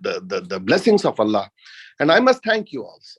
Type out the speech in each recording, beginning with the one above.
the blessings of Allah, and I must thank you also.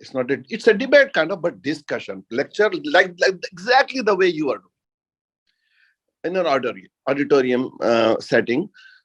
it's a debate kind of, but discussion lecture like exactly the way you are doing in an auditorium setting.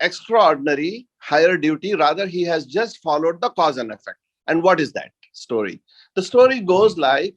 extraordinary, higher duty, rather he has just followed the cause and effect. And what is that story? The story goes like,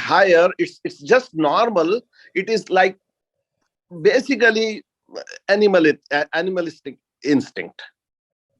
higher, it's just normal, it is like basically animalistic instinct,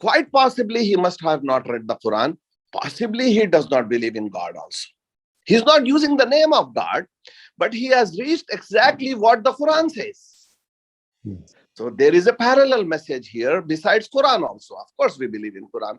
quite possibly he must have not read the Quran. Possibly he does not believe in God also. He's not using the name of God, but he has reached exactly what the Quran says. So there is a parallel message here besides Quran also. Of course we believe in Quran.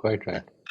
Quite right.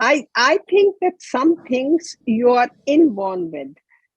I think that some things you are inborn with,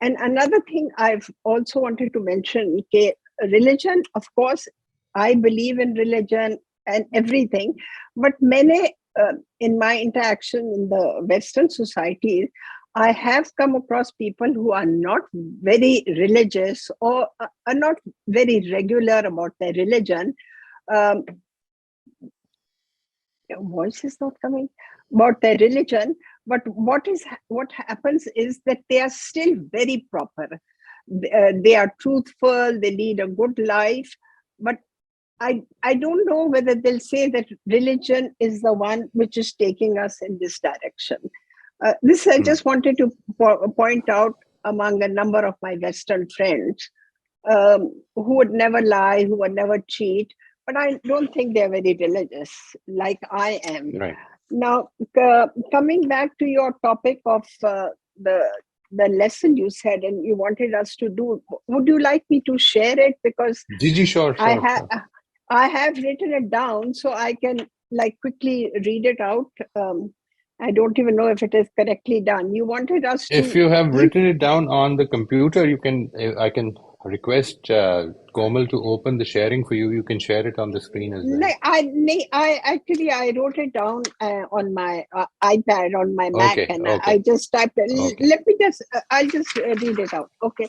And another thing I've also wanted to mention, religion, of course, I believe in religion and everything, but many, in my interaction in the Western societies, I have come across people who are not very religious or are not very regular about their religion. Voice is not coming. About their religion, but what happens is that they are still very proper. They are truthful, they lead a good life, but I don't know whether they'll say that religion is the one which is taking us in this direction. This I just wanted to point out among a number of my Western friends who would never lie, who would never cheat, but I don't think they're very religious like I am. Right. Now, coming back to your topic of the lesson you said and you wanted us to do, would you like me to share it? Because sure. I have written it down so I can like quickly read it out? I don't even know if it is correctly done. You wanted us If to you have give. written it down on the computer, I can request Komal to open the sharing for you. You can share it on the screen as well. I actually I wrote it down on my iPad on my Mac, Okay, and okay, I just typed it. okay. Let me just I'll just read it out. Okay.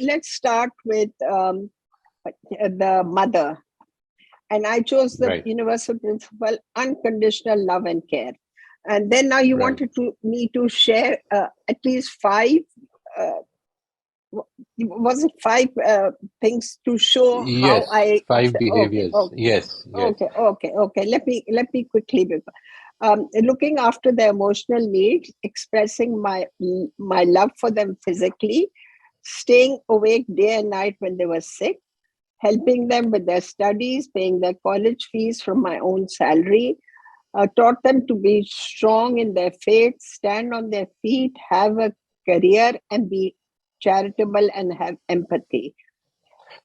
let's start with the mother, and I chose the right, universal principle, unconditional love and care. And then now you right. wanted me to share at least 5. Uh, was it 5 things to show how Yes, I? 5 Okay, behaviors. okay, Yes, yes. okay. Let me quickly. Looking after their emotional needs, expressing my love for them physically, staying awake day and night when they were sick, helping them with their studies, paying their college fees from my own salary, taught them to be strong in their faith, stand on their feet, have a career, and be charitable and have empathy.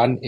1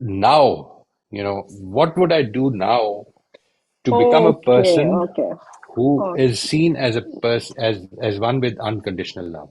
now. What would I do now to become a person Okay. who Okay. is seen as a person as one with unconditional love.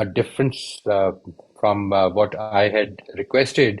a difference from what I had requested,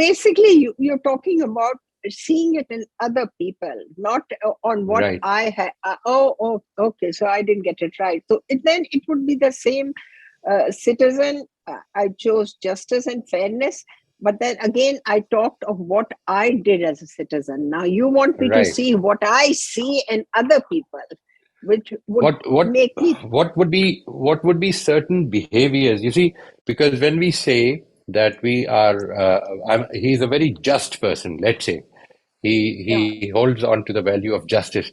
Basically, you're talking about seeing it in other people, not on what Right. I had. Okay. So I didn't get it right. So then it would be the same citizen. I chose justice and fairness, but then again, I talked of what I did as a citizen. Now you want me to Right. see what I see in other people, which would make me. What would be certain behaviors? You see, because when we say that we are, he's a very just person. Let's say he holds on to the value of justice.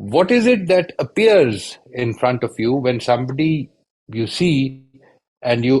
What is it that appears in front of you when somebody you see and you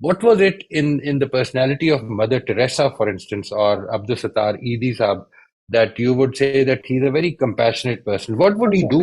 what was it in the personality of Mother Teresa, for instance, or Abdul Sattar Eidi Saab, that you would say that he's a very compassionate person? What would he do?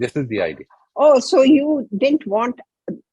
This is the idea. Oh, so you didn't want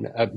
no,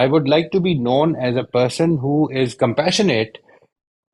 I would like to be known as a person who is compassionate,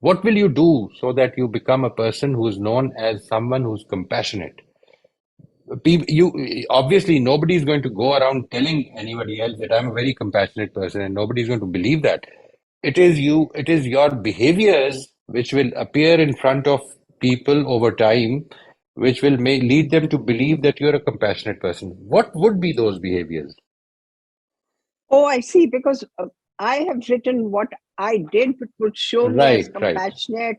What will you do so that you become a person who is known as someone who's compassionate? Obviously nobody is going to go around telling anybody else that I'm a very compassionate person, and nobody is going to believe that. It is your behaviors which will appear in front of people over time, which will lead them to believe that you're a compassionate person. What would be those behaviors? Oh, I see. Because I have written what I did, which would show me as Right, right, compassionate.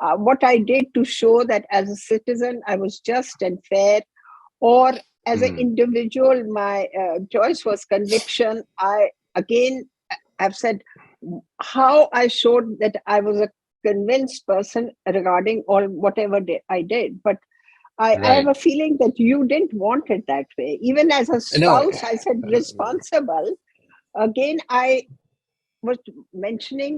What I did to show that as a citizen I was just and fair, or as an individual my choice was conviction. I again have said how I showed that I was a convinced person regarding all whatever I did. But I have Right. a feeling that you didn't want it that way. Even as a No, spouse, I said responsible. Again, I was mentioning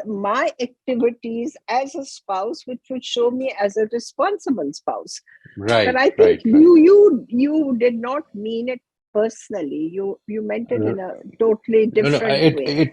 my activities as a spouse, which would show me as a responsible spouse. right, But I think right, right. you did not mean it personally. You meant it in a totally No, no, different way.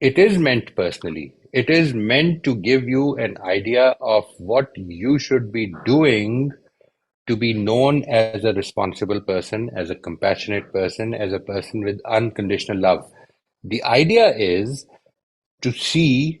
It is meant personally. It is meant to give you an idea of what you should be doing to be known as a responsible person, as a compassionate person, as a person with unconditional love. The idea is to see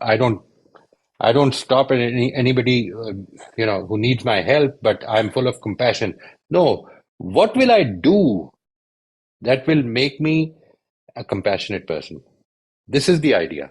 I don't stop at anybody who needs my help, but I'm full of compassion. No, what will I do that will make me a compassionate person? This is the idea.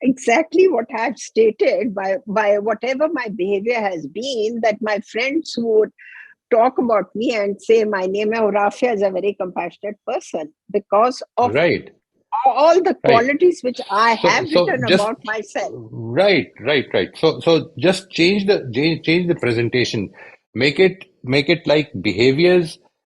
exactly what I've stated by whatever my behavior has been, that my friends would talk about me and say my name is Rafia is a very compassionate person because of Right. all the Right. qualities which I have So written just about myself. right. So just change the presentation. Make it like behaviors.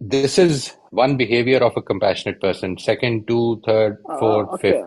this is one behavior of a compassionate person. Second, two, third, fourth, Okay, fifth.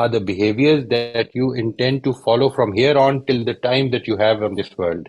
are the behaviors that you intend to follow from here on till the time that you have on this world.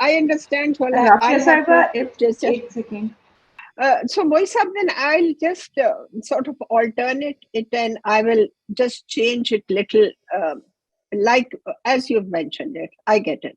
I understand. Well, I have to just 8 seconds. so Moisa, then I'll just sort of alternate it and I will just change it little, like as you've mentioned it. I get it.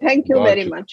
Thank you very much.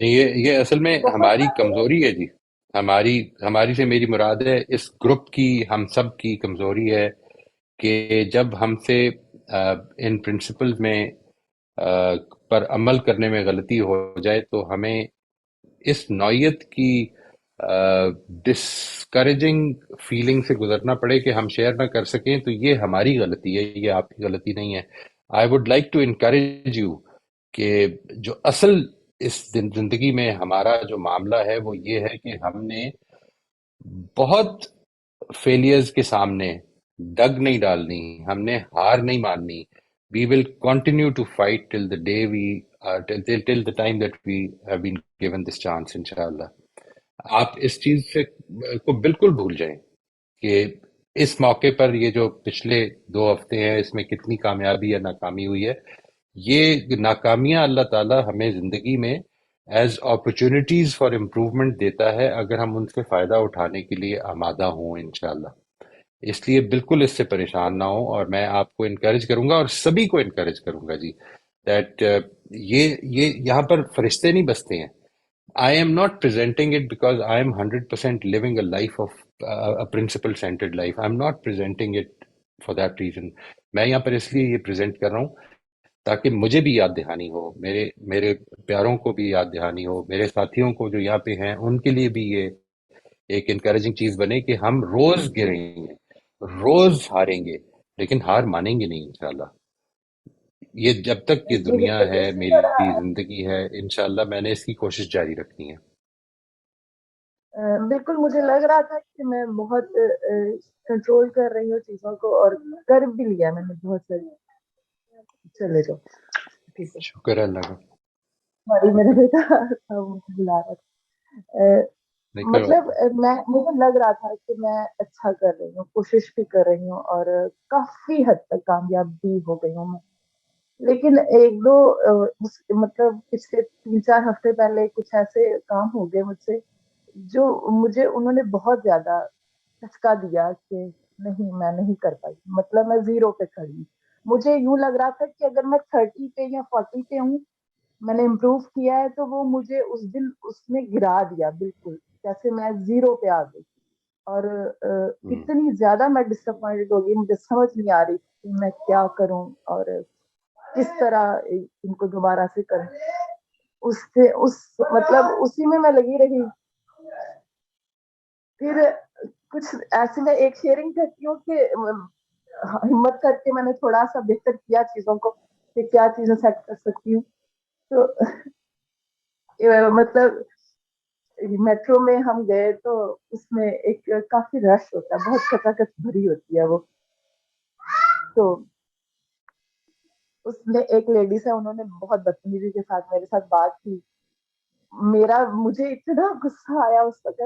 یہ اصل میں بہت ہماری سارے کمزوری ہے جی. ہماری سے میری مراد ہے اس گروپ کی، ہم سب کی کمزوری ہے کہ جب ہم سے ان پرنسپلز میں پر عمل کرنے میں غلطی ہو جائے تو ہمیں اس نوعیت کی ڈسکریجنگ فیلنگ سے گزرنا پڑے کہ ہم شیئر نہ کر سکیں، تو یہ ہماری غلطی ہے، یہ آپ کی غلطی نہیں ہے. I would like to encourage you کہ جو اصل اس زندگی میں ہمارا جو معاملہ ہے وہ یہ ہے کہ ہم نے بہت فیلیئرز کے سامنے ڈگ نہیں ڈالنی، ہم نے ہار نہیں ماننی. We will continue to fight till the day we till the time that we have been given this chance. انشاءاللہ آپ اس چیز سے کو بالکل بھول جائیں کہ اس موقع پر یہ جو پچھلے 2 ہفتے ہیں اس میں کتنی کامیابی یا ناکامی ہوئی ہے. یہ ناکامیاں اللہ تعالیٰ ہمیں زندگی میں ایز اپرچونٹیز فار امپروومنٹ دیتا ہے اگر ہم ان سے فائدہ اٹھانے کے لیے آمادہ ہوں انشاءاللہ. اس لیے بالکل اس سے پریشان نہ ہوں، اور میں آپ کو انکریج کروں گا اور سبھی کو انکریج کروں گا جی دیٹ یہ یہاں پر فرشتے نہیں بستے ہیں. I am not presenting it because I am 100% living a life of a principle centered life. I'm not presenting it for that reason. میں یہاں پر اس لیے یہ پریزنٹ کر رہا ہوں تاکہ مجھے بھی یاد دہانی ہو، میرے پیاروں کو بھی یاد دہانی ہو، میرے ساتھیوں کو جو یہاں پہ ہیں ان کے لیے بھی یہ ایک انکریجنگ چیز بنے کہ ہم روز گریں گے، روز ہاریں گے، لیکن ہار مانیں گے نہیں انشاءاللہ. یہ جب تک یہ جی دنیا بالکل ہے، اسی طرح میری زندگی ہے، انشاءاللہ میں نے اس کی کوشش جاری رکھنی ہے. بالکل مجھے لگ رہا تھا کہ میں بہت کنٹرول کر رہی ہوں چیزوں کو، اور کر بھی لیا میں نے بہت ساری. چلے جاؤ ٹھیک ہے. شکر ہے اللہ کا. سوری میرا بیٹا تھا وہ مجھے بلا رہا تھا. نہیں کرو. مطلب مجھے لگ رہا تھا کہ میں اچھا کر رہی ہوں، کوشش بھی کر رہی ہوں، اور کافی حد تک کامیاب بھی ہو گئی ہوں میں. لیکن ایک دو مطلب پچھلے 3-4 ہفتے پہلے کچھ ایسے کام ہو گئے مجھ سے جو مجھے انہوں نے بہت زیادہ دھچکا دیا کہ نہیں میں نہیں کر پائی. مطلب میں 0 پہ کھڑی ہوں. مجھے یوں لگ رہا تھا کہ اگر میں 30 پہ یا 40 پہ ہوں، میں نے امپروو کیا ہے، تو وہ مجھے اس دن اس نے گرا دیا بالکل، جیسے میں 0 پہ آ گئی. اور اتنی زیادہ میں ڈسپوائنٹڈ ہو گئی، مجھے سمجھ نہیں آ رہی کہ میں کیا کروں اور کس طرح ان کو دوبارہ سے کروں. مطلب اسی میں لگی رہی. پھر کچھ ایسے میں ایک شیئرنگ کرتی ہوں کہ ہمت کر کے میں نے تھوڑا سا بہتر کیا چیزوں کو کہ کیا چیزیں سیٹ کر سکتی ہوں. تو مطلب میٹرو میں ہم گئے تو اس میں ایک کافی رش ہوتا ہے، بہت کچاکچ بھری ہوتی ہے وہ. تو اس میں ایک لیڈیز ہے، انہوں نے بہت بدتمیزی کے ساتھ میرے ساتھ بات کی. مجھے اتنا غصہ آیا اس وقت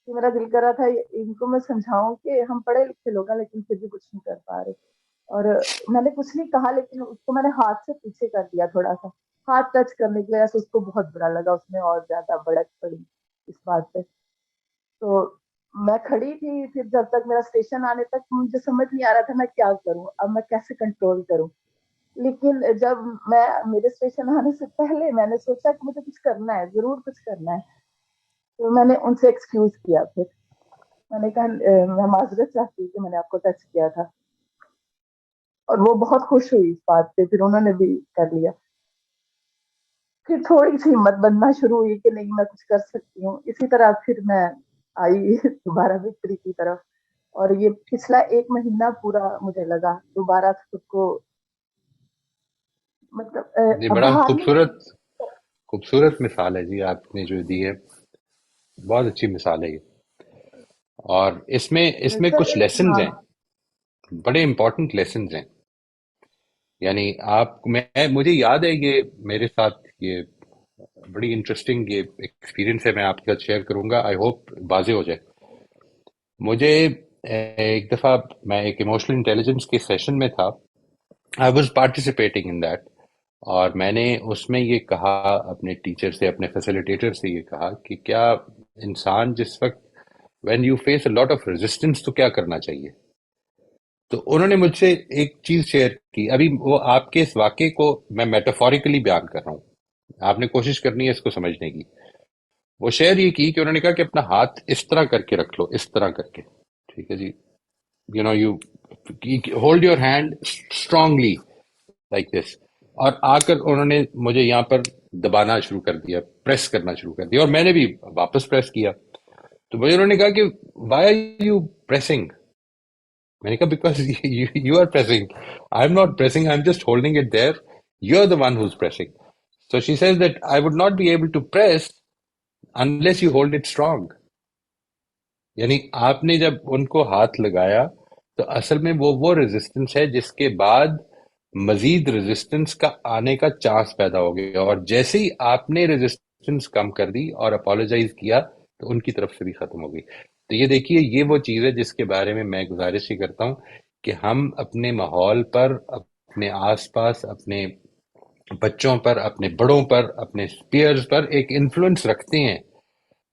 کہ میرا دل کر رہا تھا ان کو میں سمجھاؤں کہ ہم پڑھے لکھے لوگ ہیں لیکن پھر بھی کچھ نہیں کر پا رہے. اور میں نے کچھ نہیں کہا، لیکن اس کو میں نے ہاتھ سے پیچھے کر دیا تھوڑا سا. ہاتھ ٹچ کرنے کی وجہ سے اس کو بہت برا لگا، اس میں اور زیادہ بڑک پڑی اس بات پہ. تو میں کھڑی تھی، پھر جب تک میرا اسٹیشن آنے تک مجھے سمجھ نہیں آ رہا تھا میں کیا کروں، اب میں کیسے کنٹرول کروں. لیکن جب میرے اسٹیشن آنے سے پہلے میں نے سوچا کہ مجھے کچھ کرنا ہے، ضرور کچھ کرنا ہے. تو میں نے ان سے ایکسکیوز کیا. پھر میں نے کہا میں معذرت چاہتی ہوں کہ میں نے آپ کو ٹچ کیا تھا. اور وہ بہت خوش ہوئی اس بات پہ، پھر انہوں نے بھی کر لیا. پھر تھوڑی سی ہمت بننا شروع ہوئی کہ نہیں میں کچھ کر سکتی ہوں. اسی طرح پھر میں آئی دوبارہ وکٹری کی طرف. اور یہ پچھلا 1 مہینہ پورا مجھے لگا دوبارہ خود کو مطلب یہ بڑا خوبصورت مثال ہے جی آپ نے جو دی ہے، بہت اچھی مثال ہے یہ. اور اس میں کچھ لیسنز ہیں، بڑے امپورٹنٹ لیسنز ہیں. یعنی مجھے یاد ہے یہ میرے ساتھ یہ بڑی انٹرسٹنگ یہ ایکسپیرینس ہے، میں آپ کے ساتھ شیئر کروں گا، آئی ہوپ واضح ہو جائے. مجھے ایک دفعہ میں ایک ایموشنل انٹیلیجنس کے سیشن میں تھا، I was participating in that, اور میں نے اس میں یہ کہا اپنے ٹیچر سے، اپنے فیسیلیٹیٹر سے یہ کہا کہ کیا انسان جس وقت when you face a lot of resistance تو کیا کرنا چاہیے. تو انہوں نے مجھ سے ایک چیز شیئر کی. ابھی وہ آپ کے اس واقعے کو میں میٹافوریکلی بیان کر رہا ہوں. آپ نے کوشش کرنی ہے اس کو سمجھنے کی. وہ شعر یہ کی کہ انہوں نے کہا کہ اپنا ہاتھ اس طرح کر کے رکھ لو، اس طرح کر کے، ٹھیک ہے جی، you hold your hand strongly like this. اور آ کر انہوں نے مجھے یہاں پر دبانا شروع کر دیا، پریس کرنا شروع کر دیا، اور میں نے بھی واپس پریس کیا. تو مجھے انہوں نے کہا کہ وائی آر یو پریسنگ؟ میں نے کہا because you are pressing, I am not pressing, I am just holding it there, you are the one who's pressing. So she says that I would not be able to press unless you hold it strong. یعنی آپ نے جب ان کو ہاتھ لگایا تو اصل میں وہ ریزسٹنس ہے جس کے بعد مزید ریزسٹنس کا آنے کا چانس پیدا ہو گیا، اور جیسے ہی آپ نے ریزسٹنس کم کر دی اور اپالوجائز کیا تو ان کی طرف سے بھی ختم ہو گئی. تو یہ دیکھیے، یہ وہ چیز ہے جس کے بارے میں میں گزارش ہی کرتا ہوں کہ ہم اپنے ماحول پر، اپنے آس پاس، اپنے بچوں پر، اپنے بڑوں پر، اپنے پیئرز پر ایک انفلوئنس رکھتے ہیں،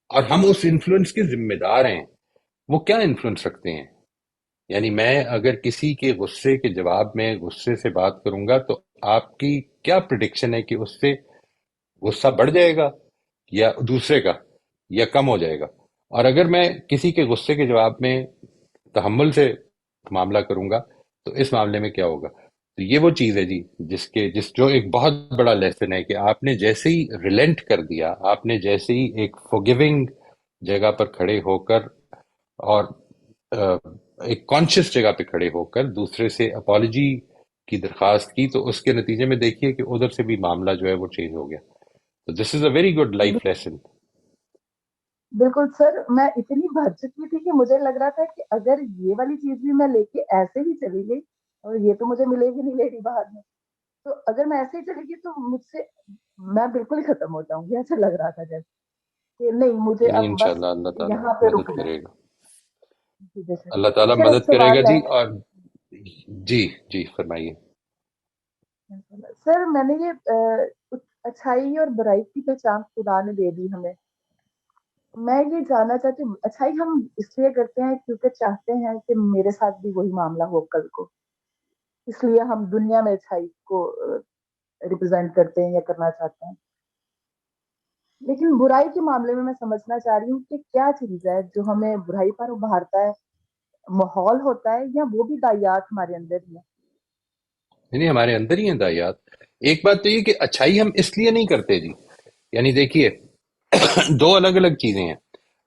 اور ہم اس انفلوئنس کے ذمہ دار ہیں. وہ کیا انفلوئنس رکھتے ہیں؟ یعنی میں اگر کسی کے غصے کے جواب میں غصے سے بات کروں گا تو آپ کی کیا پریڈکشن ہے کہ اس سے غصہ بڑھ جائے گا یا دوسرے کا، یا کم ہو جائے گا؟ اور اگر میں کسی کے غصے کے جواب میں تحمل سے معاملہ کروں گا تو اس معاملے میں کیا ہوگا؟ تو یہ وہ چیز ہے جی جو ایک بہت بڑا لیسن ہے کہ آپ نے جیسے ہی ریلنٹ کر دیا، آپ نے جیسے ہی ایک فورگیونگ جگہ پر کھڑے ہو کر اور ایک کانشیس جگہ پہ کھڑے ہو کر دوسرے سے اپالوجی کی درخواست کی، تو اس کے نتیجے میں دیکھیے کہ ادھر سے بھی معاملہ جو ہے وہ چینج ہو گیا. تو this is a very good life lesson. بالکل سر، میں اتنی بھر چکی تھی کہ مجھے لگ رہا تھا کہ اگر یہ والی چیز بھی میں لے کے ایسے ہی چلی گئی، اور یہ تو مجھے ملے گی نہیں لیڈی باہر میں، تو اگر میں ایسے ہی چلی گئی تو مجھ سے میں بالکل ہی ختم ہو جاؤں گی. ایسا لگ رہا تھا جیسے کہ نہیں، مجھے نہیں، اب بس انشاءاللہ اللہ تعالیٰ یہاں پہ مدد رکنا ہے. کرے گا، جی بے شک. اللہ تعالیٰ سر ایک مدد کرے گا سوال جی. ہے. اور جی جی فرمائیے. سر میں نے یہ اچھائی اور برائی کی پہچان خدا نے دے دی ہمیں. میں یہ جاننا چاہتی ہوں، اچھائی ہم اس لیے کرتے ہیں کیونکہ چاہتے ہیں کہ میرے ساتھ بھی وہی معاملہ ہو کل کو، اس لیے ہم دنیا میں اچھائی کو ریپرزینٹ کرتے ہیں یا کرنا چاہتے ہیں. لیکن برائی کے معاملے میں سمجھنا چاہ رہی ہوں کہ کیا چیز ہے جو ہمیں برائی پر ابھارتا ہے؟ ماحول ہوتا ہے یا وہ بھی دائیات ہمارے اندر ہی ہے؟ نہیں، ہمارے اندر ہی ہیں دایات. ایک بات تو یہ کہ اچھائی ہم اس لیے نہیں کرتے جی. یعنی دیکھیے، دو الگ الگ چیزیں ہیں.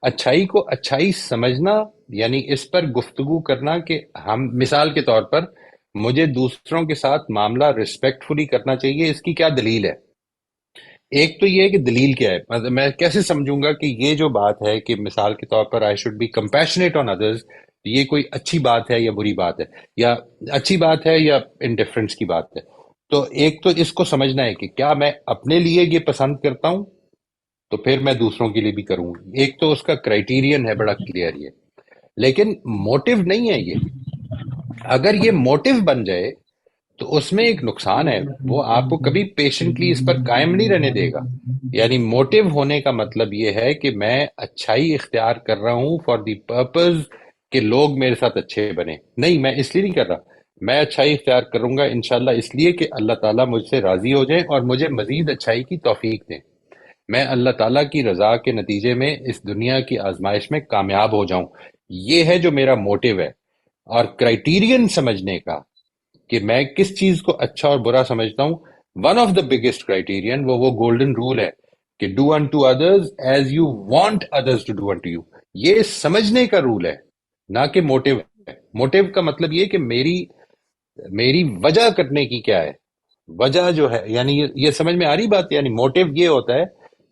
اچھائی کو اچھائی سمجھنا، یعنی اس پر گفتگو کرنا کہ ہم، مثال کے طور پر مجھے دوسروں کے ساتھ معاملہ ریسپیکٹ فلی کرنا چاہیے، اس کی کیا دلیل ہے؟ ایک تو یہ ہے کہ دلیل کیا ہے، مطلب میں کیسے سمجھوں گا کہ یہ جو بات ہے کہ مثال کے طور پر I should be compassionate on others, یہ کوئی اچھی بات ہے یا بری بات ہے، یا اچھی بات ہے یا انڈیفرنس کی بات ہے. تو ایک تو اس کو سمجھنا ہے کہ کیا میں اپنے لیے یہ پسند کرتا ہوں تو پھر میں دوسروں کے لیے بھی کروں. ایک تو اس کا کرائٹیرین ہے بڑا کلیئر یہ، لیکن موٹیو نہیں ہے یہ. اگر یہ موٹیو بن جائے تو اس میں ایک نقصان ہے، وہ آپ کو کبھی پیشنٹلی اس پر قائم نہیں رہنے دے گا. یعنی موٹیو ہونے کا مطلب یہ ہے کہ میں اچھائی اختیار کر رہا ہوں فار دی پرپز کہ لوگ میرے ساتھ اچھے بنے. نہیں، میں اس لیے نہیں کر رہا. میں اچھائی اختیار کروں گا انشاءاللہ اس لیے کہ اللہ تعالیٰ مجھ سے راضی ہو جائے اور مجھے مزید اچھائی کی توفیق دیں، میں اللہ تعالیٰ کی رضا کے نتیجے میں اس دنیا کی آزمائش میں کامیاب ہو جاؤں. یہ ہے جو میرا موٹیو ہے. اور کرائٹیرین سمجھنے کا کہ میں کس چیز کو اچھا اور برا سمجھتا ہوں، one of the biggest criterion وہ گولڈن رول ہے کہ do unto others as you want others to do unto you. یہ سمجھنے کا رول ہے، نہ کہ موٹیو ہے. موٹیو کا مطلب یہ کہ میری وجہ کرنے کی کیا ہے، وجہ جو ہے، یعنی یہ سمجھ میں آ رہی بات. یعنی موٹیو یہ ہوتا ہے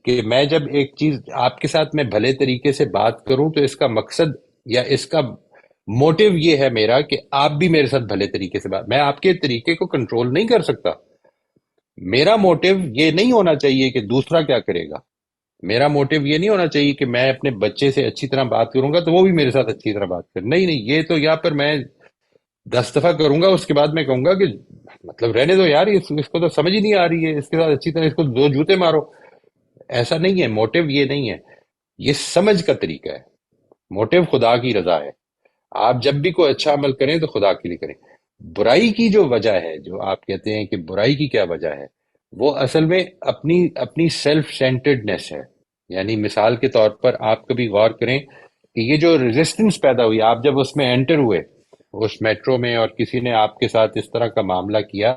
کہ میں جب ایک چیز آپ کے ساتھ میں بھلے طریقے سے بات کروں تو اس کا مقصد یا اس کا موٹیو یہ ہے میرا کہ آپ بھی میرے ساتھ بھلے طریقے سے بات، میں آپ کے طریقے کو کنٹرول نہیں کر سکتا. میرا موٹیو یہ نہیں ہونا چاہیے کہ دوسرا کیا کرے گا. میرا موٹیو یہ نہیں ہونا چاہیے کہ میں اپنے بچے سے اچھی طرح بات کروں گا تو وہ بھی میرے ساتھ اچھی طرح بات کرے. نہیں نہیں، یہ تو یا پر میں 10 دفعہ کروں گا اس کے بعد میں کہوں گا کہ مطلب رہنے دو یار، اس کو تو سمجھ ہی نہیں آ رہی ہے، اس کے ساتھ اچھی طرح اس کو 2 جوتے مارو. ایسا نہیں ہے. موٹیو یہ نہیں ہے، یہ سمجھ کا طریقہ ہے. موٹیو خدا کی رضا ہے. آپ جب بھی کوئی اچھا عمل کریں تو خدا کے لیے کریں. برائی کی جو وجہ ہے، جو آپ کہتے ہیں کہ برائی کی کیا وجہ ہے، وہ اصل میں اپنی اپنی سیلف سینٹرڈنیس ہے. یعنی مثال کے طور پر آپ کبھی غور کریں کہ یہ جو ریزسٹنس پیدا ہوئی آپ جب اس میں انٹر ہوئے اس میٹرو میں، اور کسی نے آپ کے ساتھ اس طرح کا معاملہ کیا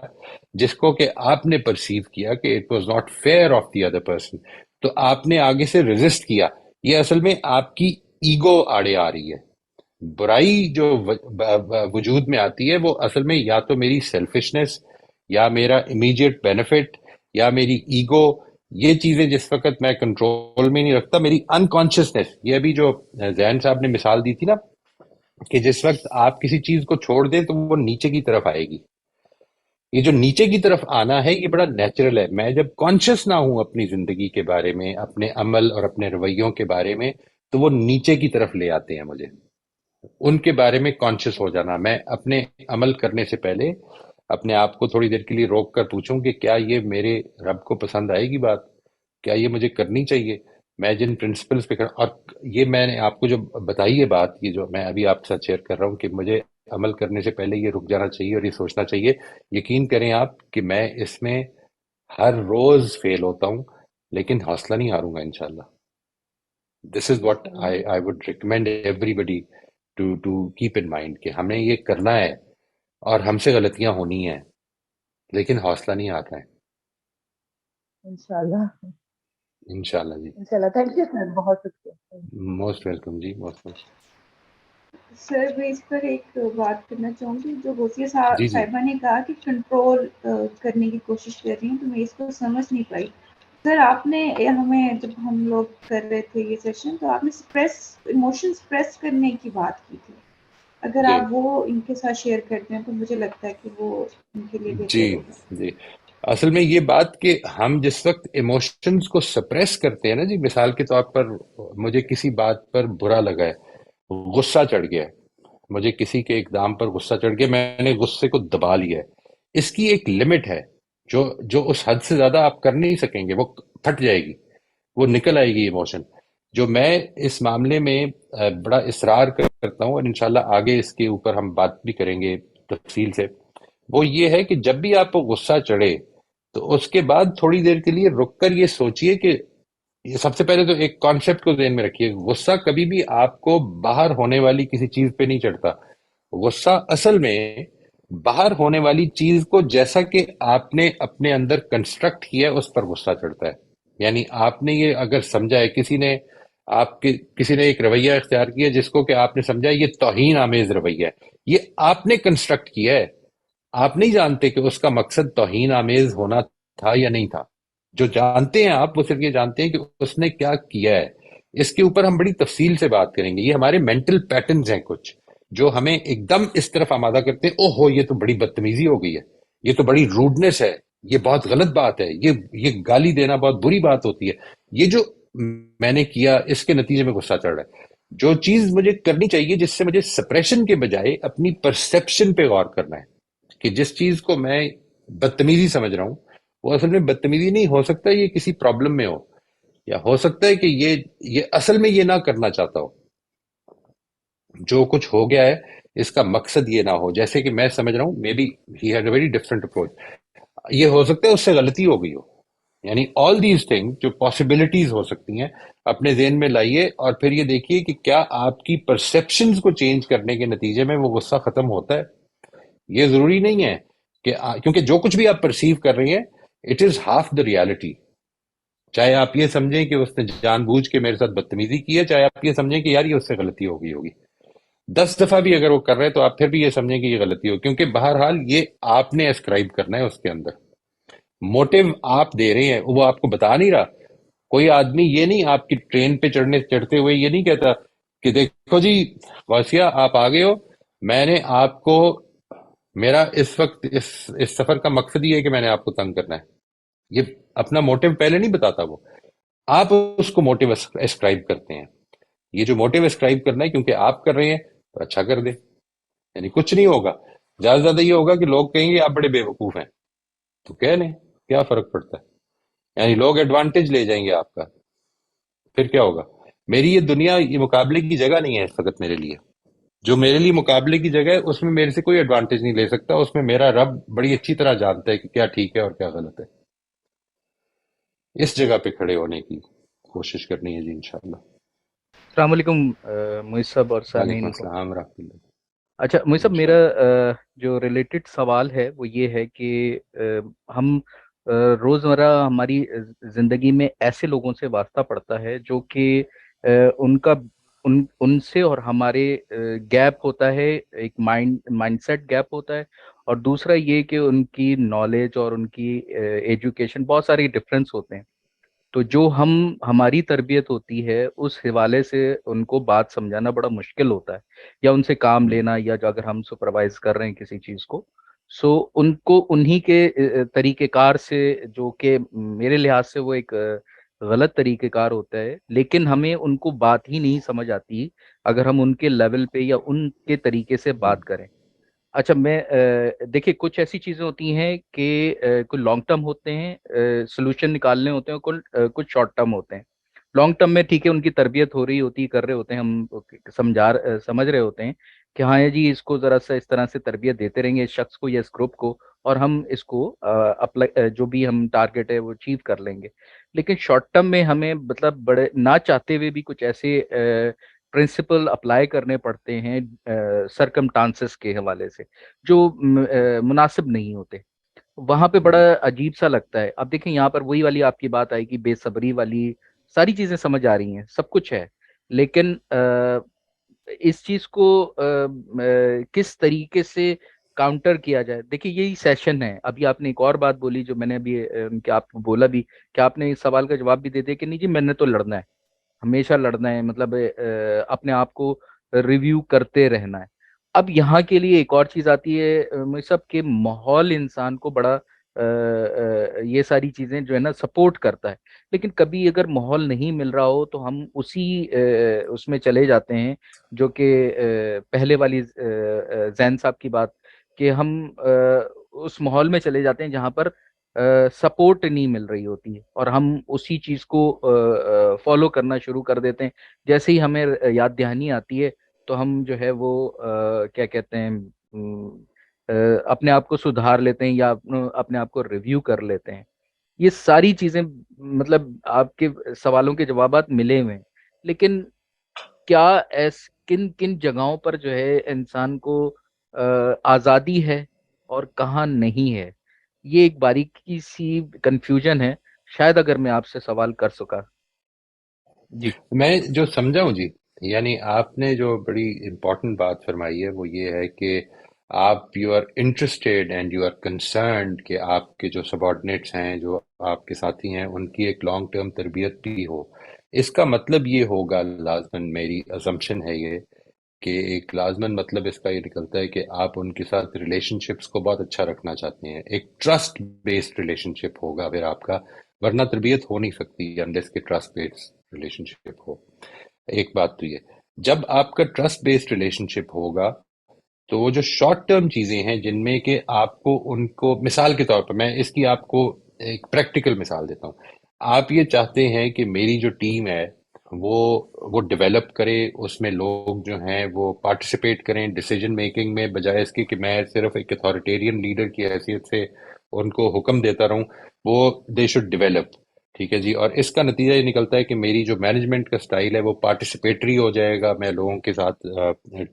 جس کو کہ آپ نے پرسیو کیا کہ it was not fear of the other person, تو آپ نے آگے سے ریزسٹ کیا. یہ اصل میں آپ کی ایگو آڑے آ رہی ہے. برائی جو وجود میں آتی ہے وہ اصل میں یا تو میری سیلفشنس، یا میرا امیجیٹ بینیفٹ، یا میری ایگو. یہ چیزیں جس وقت میں کنٹرول میں نہیں رکھتا، میری انکانشیسنیس. یہ ابھی جو زین صاحب نے مثال دی تھی نا کہ جس وقت آپ کسی چیز کو چھوڑ دیں تو وہ نیچے کی طرف آئے گی. یہ جو نیچے کی طرف آنا ہے یہ بڑا نیچرل ہے. میں جب کانشیس نہ ہوں اپنی زندگی کے بارے میں، اپنے عمل اور اپنے رویوں کے بارے میں، تو وہ نیچے کی طرف لے آتے ہیں مجھے. ان کے بارے میں کانشیس ہو جانا، میں اپنے عمل کرنے سے پہلے اپنے آپ کو تھوڑی دیر کے لیے روک کر پوچھوں کہ کیا یہ میرے رب کو پسند آئے گی بات، کیا یہ مجھے کرنی چاہیے، میں جن پرنسپلز پہ اور یہ میں نے آپ کو جو بتائی ہے بات، یہ جو میں ابھی آپ کے ساتھ شیئر کر رہا ہوں کہ مجھے عمل کرنے سے پہلے یہ رک جانا چاہیے اور یہ سوچنا چاہیے. یقین کریں آپ کہ میں اس میں ہر روز فیل ہوتا ہوں لیکن حوصلہ نہیں ہاروں گا انشاءاللہ. This is what I would recommend everybody to keep in mind کہ ہمیں یہ کرنا ہے اور ہم سے غلطیاں ہونی ہیں لیکن حوصلہ نہیں آتا ہے. انشاءاللہ. انشاءاللہ جی. انشاءاللہ. تھینک یو سر، بہت شکریہ. موسٹ ویلکم جی، موسٹ ویلکم. سر میں اس پر ایک بات کرنا چاہوں گی. جو غوثیہ جی جی صاحبہ نے کہا کہ کنٹرول کرنے کی کوشش کر رہی ہیں، تو میں اس کو سمجھ نہیں پائی. سر آپ نے ہمیں جب ہم لوگ کر رہے تھے یہ سیشن تو آپ نے ایموشن سپریس کرنے کی بات کی تھی. اگر جی آپ وہ ان کے ساتھ شیئر کرتے ہیں تو مجھے لگتا ہے کہ وہ ان کے لیے جی بہتر ہوگا. جی. اصل میں یہ بات کہ ہم جس وقت ایموشنز کو سپریس کرتے ہیں نا جی، مثال کے طور پر مجھے کسی بات پر برا لگا ہے، غصہ چڑھ گیا ہے، مجھے کسی کے اقدام پر غصہ چڑھ گیا، میں نے غصے کو دبا لیا ہے. اس کی ایک لمٹ ہے جو اس حد سے زیادہ آپ کر نہیں سکیں گے، وہ پھٹ جائے گی، وہ نکل آئے گی ایموشن. جو میں اس معاملے میں بڑا اصرار کرتا ہوں اور انشاءاللہ آگے اس کے اوپر ہم بات بھی کریں گے تفصیل سے، وہ یہ ہے کہ جب بھی آپ کو غصہ چڑھے تو اس کے بعد تھوڑی دیر کے لیے رک کر یہ سوچئے کہ یہ سب سے پہلے تو ایک کانسیپٹ کو ذہن میں رکھیے، غصہ کبھی بھی آپ کو باہر ہونے والی کسی چیز پہ نہیں چڑھتا. غصہ اصل میں باہر ہونے والی چیز کو جیسا کہ آپ نے اپنے اندر کنسٹرکٹ کیا ہے اس پر غصہ چڑھتا ہے. یعنی آپ نے یہ اگر سمجھا ہے کسی نے ایک رویہ اختیار کیا جس کو کہ آپ نے سمجھا یہ توہین آمیز رویہ ہے، یہ آپ نے کنسٹرکٹ کیا ہے، آپ نہیں جانتے کہ اس کا مقصد توہین آمیز ہونا تھا یا نہیں تھا. جو جانتے ہیں آپ وہ صرف یہ جانتے ہیں کہ اس نے کیا کیا ہے. اس کے اوپر ہم بڑی تفصیل سے بات کریں گے. یہ ہمارے مینٹل پیٹرنز ہیں کچھ جو ہمیں ایک دم اس طرف آمادہ کرتے ہیں، اوہ ہو یہ تو بڑی بدتمیزی ہو گئی ہے، یہ تو بڑی روڈنس ہے، یہ بہت غلط بات ہے، یہ گالی دینا بہت بری بات ہوتی ہے، یہ جو میں نے کیا اس کے نتیجے میں غصہ چڑھ رہا ہے. جو چیز مجھے کرنی چاہیے جس سے مجھے سپریشن کے بجائے اپنی پرسیپشن پہ غور کرنا ہے کہ جس چیز کو میں بدتمیزی سمجھ رہا ہوں وہ اصل میں بدتمیزی نہیں ہو سکتا، یہ کسی پرابلم میں ہو، یا ہو سکتا ہے کہ یہ اصل میں یہ نہ کرنا چاہتا ہو. جو کچھ ہو گیا ہے اس کا مقصد یہ نہ ہو. جیسے کہ میں سمجھ رہا ہوں maybe he had a very different approach, یہ ہو سکتا ہے اس سے غلطی ہو گئی ہو. یعنی آل دیز تھنگ جو پاسبلٹیز ہو سکتی ہیں اپنے ذہن میں لائیے اور پھر یہ دیکھیے کہ کیا آپ کی پرسیپشنز کو چینج کرنے کے نتیجے میں وہ غصہ ختم ہوتا ہے. یہ ضروری نہیں ہے کہ کیونکہ جو کچھ بھی آپ پرسیو کر رہی ہیں it is half the reality. چاہے آپ یہ سمجھیں کہ اس نے جان بوجھ کے میرے ساتھ بدتمیزی کی ہے، چاہے آپ یہ سمجھیں کہ یار یہ اس سے غلطی ہو گئی ہوگی. 10 دفعہ بھی اگر وہ کر رہے ہیں تو آپ پھر بھی یہ سمجھیں کہ یہ غلطی ہو، کیونکہ بہرحال یہ آپ نے اسکرائب کرنا ہے اس کے اندر. موٹیو آپ دے رہے ہیں، وہ آپ کو بتا نہیں رہا. کوئی آدمی یہ نہیں آپ کی ٹرین پہ چڑھتے ہوئے یہ نہیں کہتا کہ دیکھو جی غوثیہ آپ آ گئے ہو، میں نے آپ کو میرا اس وقت اس سفر کا مقصد یہ ہے کہ میں نے آپ کو تنگ کرنا ہے. یہ اپنا موٹیو پہلے نہیں بتاتا، وہ آپ اس کو موٹیو اسکرائب کرتے ہیں. یہ جو موٹیو اسکرائب کرنا ہے کیونکہ آپ کر رہے ہیں تو اچھا کر دیں. یعنی کچھ نہیں ہوگا، زیادہ سے زیادہ یہ ہوگا کہ لوگ کہیں گے آپ بڑے بیوقوف ہیں، تو کہہ لیں کیا فرق پڑتا ہے. یعنی لوگ ایڈوانٹیج لے جائیں گے آپ کا، پھر کیا ہوگا. میری یہ دنیا یہ مقابلے کی جگہ نہیں ہے اس وقت میرے لیے. جو میرے لیے مقابلے کی جگہ ہے اس میں میرے سے کوئی ایڈوانٹیج نہیں لے سکتا. اس میں میرا رب بڑی اچھی طرح جانتا ہے کہ کیا ٹھیک ہے اور کیا غلط ہے. اس جگہ پہ کھڑے ہونے کی کوشش کرنی ہے جی انشاءاللہ. السلام علیکم موئز صاحب اور وعلیکم سامعین کو. السلام ورحمۃ اللہ. اچھا موئز صاحب، میرا انشاءاللہ. جو ریلیٹڈ سوال ہے وہ یہ ہے کہ ہم روزمرہ ہماری زندگی میں ایسے لوگوں سے واسطہ پڑتا ہے جو کہ ان کا ان سے اور ہمارے گیپ ہوتا ہے، ایک مائنڈ سیٹ گیپ ہوتا ہے، اور دوسرا یہ کہ ان کی نالج اور ان کی ایجوکیشن، بہت سارے ڈفرینس ہوتے ہیں. تو جو ہماری تربیت ہوتی ہے اس حوالے سے ان کو بات سمجھانا بڑا مشکل ہوتا ہے، یا ان سے کام لینا، یا جو اگر ہم سپروائز کر رہے ہیں کسی چیز کو، سو ان کو انہی کے طریقہ کار سے، جو کہ میرے لحاظ سے وہ ایک غلط طریقہ کار ہوتا ہے، لیکن ہمیں ان کو بات ہی نہیں سمجھ آتی اگر ہم ان کے لیول پہ یا ان کے طریقے سے بات کریں. اچھا، میں دیکھیے کچھ ایسی چیزیں ہوتی ہیں کہ کچھ لانگ ٹرم ہوتے ہیں، سولوشن نکالنے ہوتے ہیں، کچھ شارٹ ٹرم ہوتے ہیں. لانگ ٹرم میں ٹھیک ہے، ان کی تربیت ہو رہی ہوتی ہے، کر رہے ہوتے ہیں ہم، سمجھ رہے ہوتے ہیں کہ ہاں جی اس کو ذرا سا اس طرح سے تربیت دیتے رہیں گے اس شخص کو یا اس گروپ کو، اور ہم اس کو جو بھی ہم ٹارگیٹ ہے وہ اچیو کر لیں گے. لیکن شارٹ ٹرم میں ہمیں مطلب بڑے نہ چاہتے ہوئے بھی کچھ ایسے پرنسپل اپلائی کرنے پڑتے ہیں سرکمٹانسز کے حوالے سے، جو مناسب نہیں ہوتے. وہاں پہ بڑا عجیب سا لگتا ہے. اب دیکھیں یہاں پر وہی والی آپ کی بات آئی کہ بے صبری والی، ساری چیزیں سمجھ آ رہی ہیں، سب کچھ ہے، لیکن اس چیز کو کس طریقے سے کاؤنٹر کیا جائے. دیکھیے یہی سیشن ہے. ابھی آپ نے ایک اور بات بولی جو میں نے ابھی کہ آپ کو بولا بھی، کہ آپ نے اس سوال کا جواب بھی دے دیا کہ نہیں جی میں نے تو لڑنا ہے، ہمیشہ لڑنا ہے، مطلب اپنے آپ کو ریویو کرتے رہنا ہے. اب یہاں کے لیے ایک اور چیز آتی ہے مجھ سب کے ماحول انسان کو بڑا یہ ساری چیزیں جو ہے نا سپورٹ کرتا ہے، لیکن کبھی اگر ماحول نہیں مل رہا ہو تو ہم اسی اس میں چلے جاتے ہیں، جو کہ پہلے والی زین صاحب کی بات، کہ ہم اس ماحول میں چلے جاتے ہیں جہاں پر سپورٹ نہیں مل رہی ہوتی ہے، اور ہم اسی چیز کو فالو کرنا شروع کر دیتے ہیں. جیسے ہی ہمیں یاد دہانی آتی ہے تو ہم جو ہے وہ کیا کہتے ہیں اپنے آپ کو سدھار لیتے ہیں یا اپنے آپ کو ریویو کر لیتے ہیں. یہ ساری چیزیں مطلب آپ کے سوالوں کے جوابات ملے ہوئے ہیں، لیکن کیا کن کن جگہوں پر جو ہے انسان کو آزادی ہے اور کہاں نہیں ہے، یہ ایک باریکی سی کنفیوژن ہے. شاید اگر میں آپ سے سوال کر سکا. جی میں جو سمجھا ہوں جی، یعنی آپ نے جو بڑی امپورٹنٹ بات فرمائی ہے وہ یہ ہے کہ آپ you are interested and you are concerned کہ آپ کے جو سبارڈینیٹس ہیں، جو آپ کے ساتھی ہیں، ان کی ایک لانگ ٹرم تربیت بھی ہو. اس کا مطلب یہ ہوگا لازماً، میری ازمپشن ہے یہ، کہ ایک لازماً مطلب اس کا یہ نکلتا ہے کہ آپ ان کے ساتھ ریلیشن شپس کو بہت اچھا رکھنا چاہتے ہیں. ایک ٹرسٹ بیسڈ ریلیشن شپ ہوگا پھر آپ کا، ورنہ تربیت ہو نہیں سکتی انلیس کہ ٹرسٹ بیسڈ ریلیشن شپ ہو. ایک بات تو یہ، جب آپ کا ٹرسٹ بیسڈ ریلیشن شپ ہوگا تو وہ جو شارٹ ٹرم چیزیں ہیں جن میں کہ آپ کو ان کو، مثال کے طور پر میں اس کی آپ کو ایک پریکٹیکل مثال دیتا ہوں. آپ یہ چاہتے ہیں کہ میری جو ٹیم ہے وہ ڈیولپ کرے، اس میں لوگ جو ہیں وہ پارٹیسپیٹ کریں ڈیسیجن میکنگ میں، بجائے اس کے کہ میں صرف ایک اتھارٹیرین لیڈر کی حیثیت سے ان کو حکم دیتا رہوں. وہ دے شوڈ ڈیولپ. ٹھیک ہے جی. اور اس کا نتیجہ یہ نکلتا ہے کہ میری جو مینجمنٹ کا سٹائل ہے وہ پارٹیسپیٹری ہو جائے گا. میں لوگوں کے ساتھ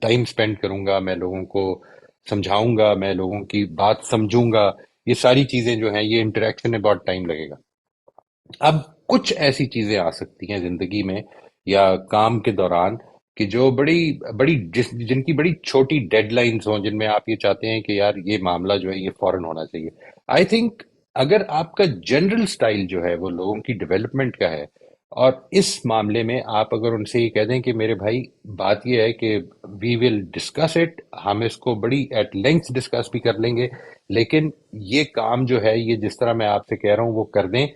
ٹائم سپینڈ کروں گا، میں لوگوں کو سمجھاؤں گا، میں لوگوں کی بات سمجھوں گا. یہ ساری چیزیں جو ہیں، یہ انٹریکشن میں بہت ٹائم لگے گا. اب کچھ ایسی چیزیں آ سکتی ہیں زندگی میں یا کام کے دوران کہ جو جن کی بڑی چھوٹی ڈیڈ لائنز ہوں، جن میں آپ یہ چاہتے ہیں کہ یار یہ معاملہ جو ہے یہ فوراً ہونا چاہیے. آئی تھنک اگر آپ کا جنرل سٹائل جو ہے وہ لوگوں کی ڈیولپمنٹ کا ہے، اور اس معاملے میں آپ اگر ان سے یہ کہہ دیں کہ میرے بھائی بات یہ ہے کہ وی ول ڈسکس اٹ، ہم اس کو بڑی ایٹ لینتھ ڈسکس بھی کر لیں گے، لیکن یہ کام جو ہے یہ جس طرح میں آپ سے کہہ رہا ہوں وہ کر دیں.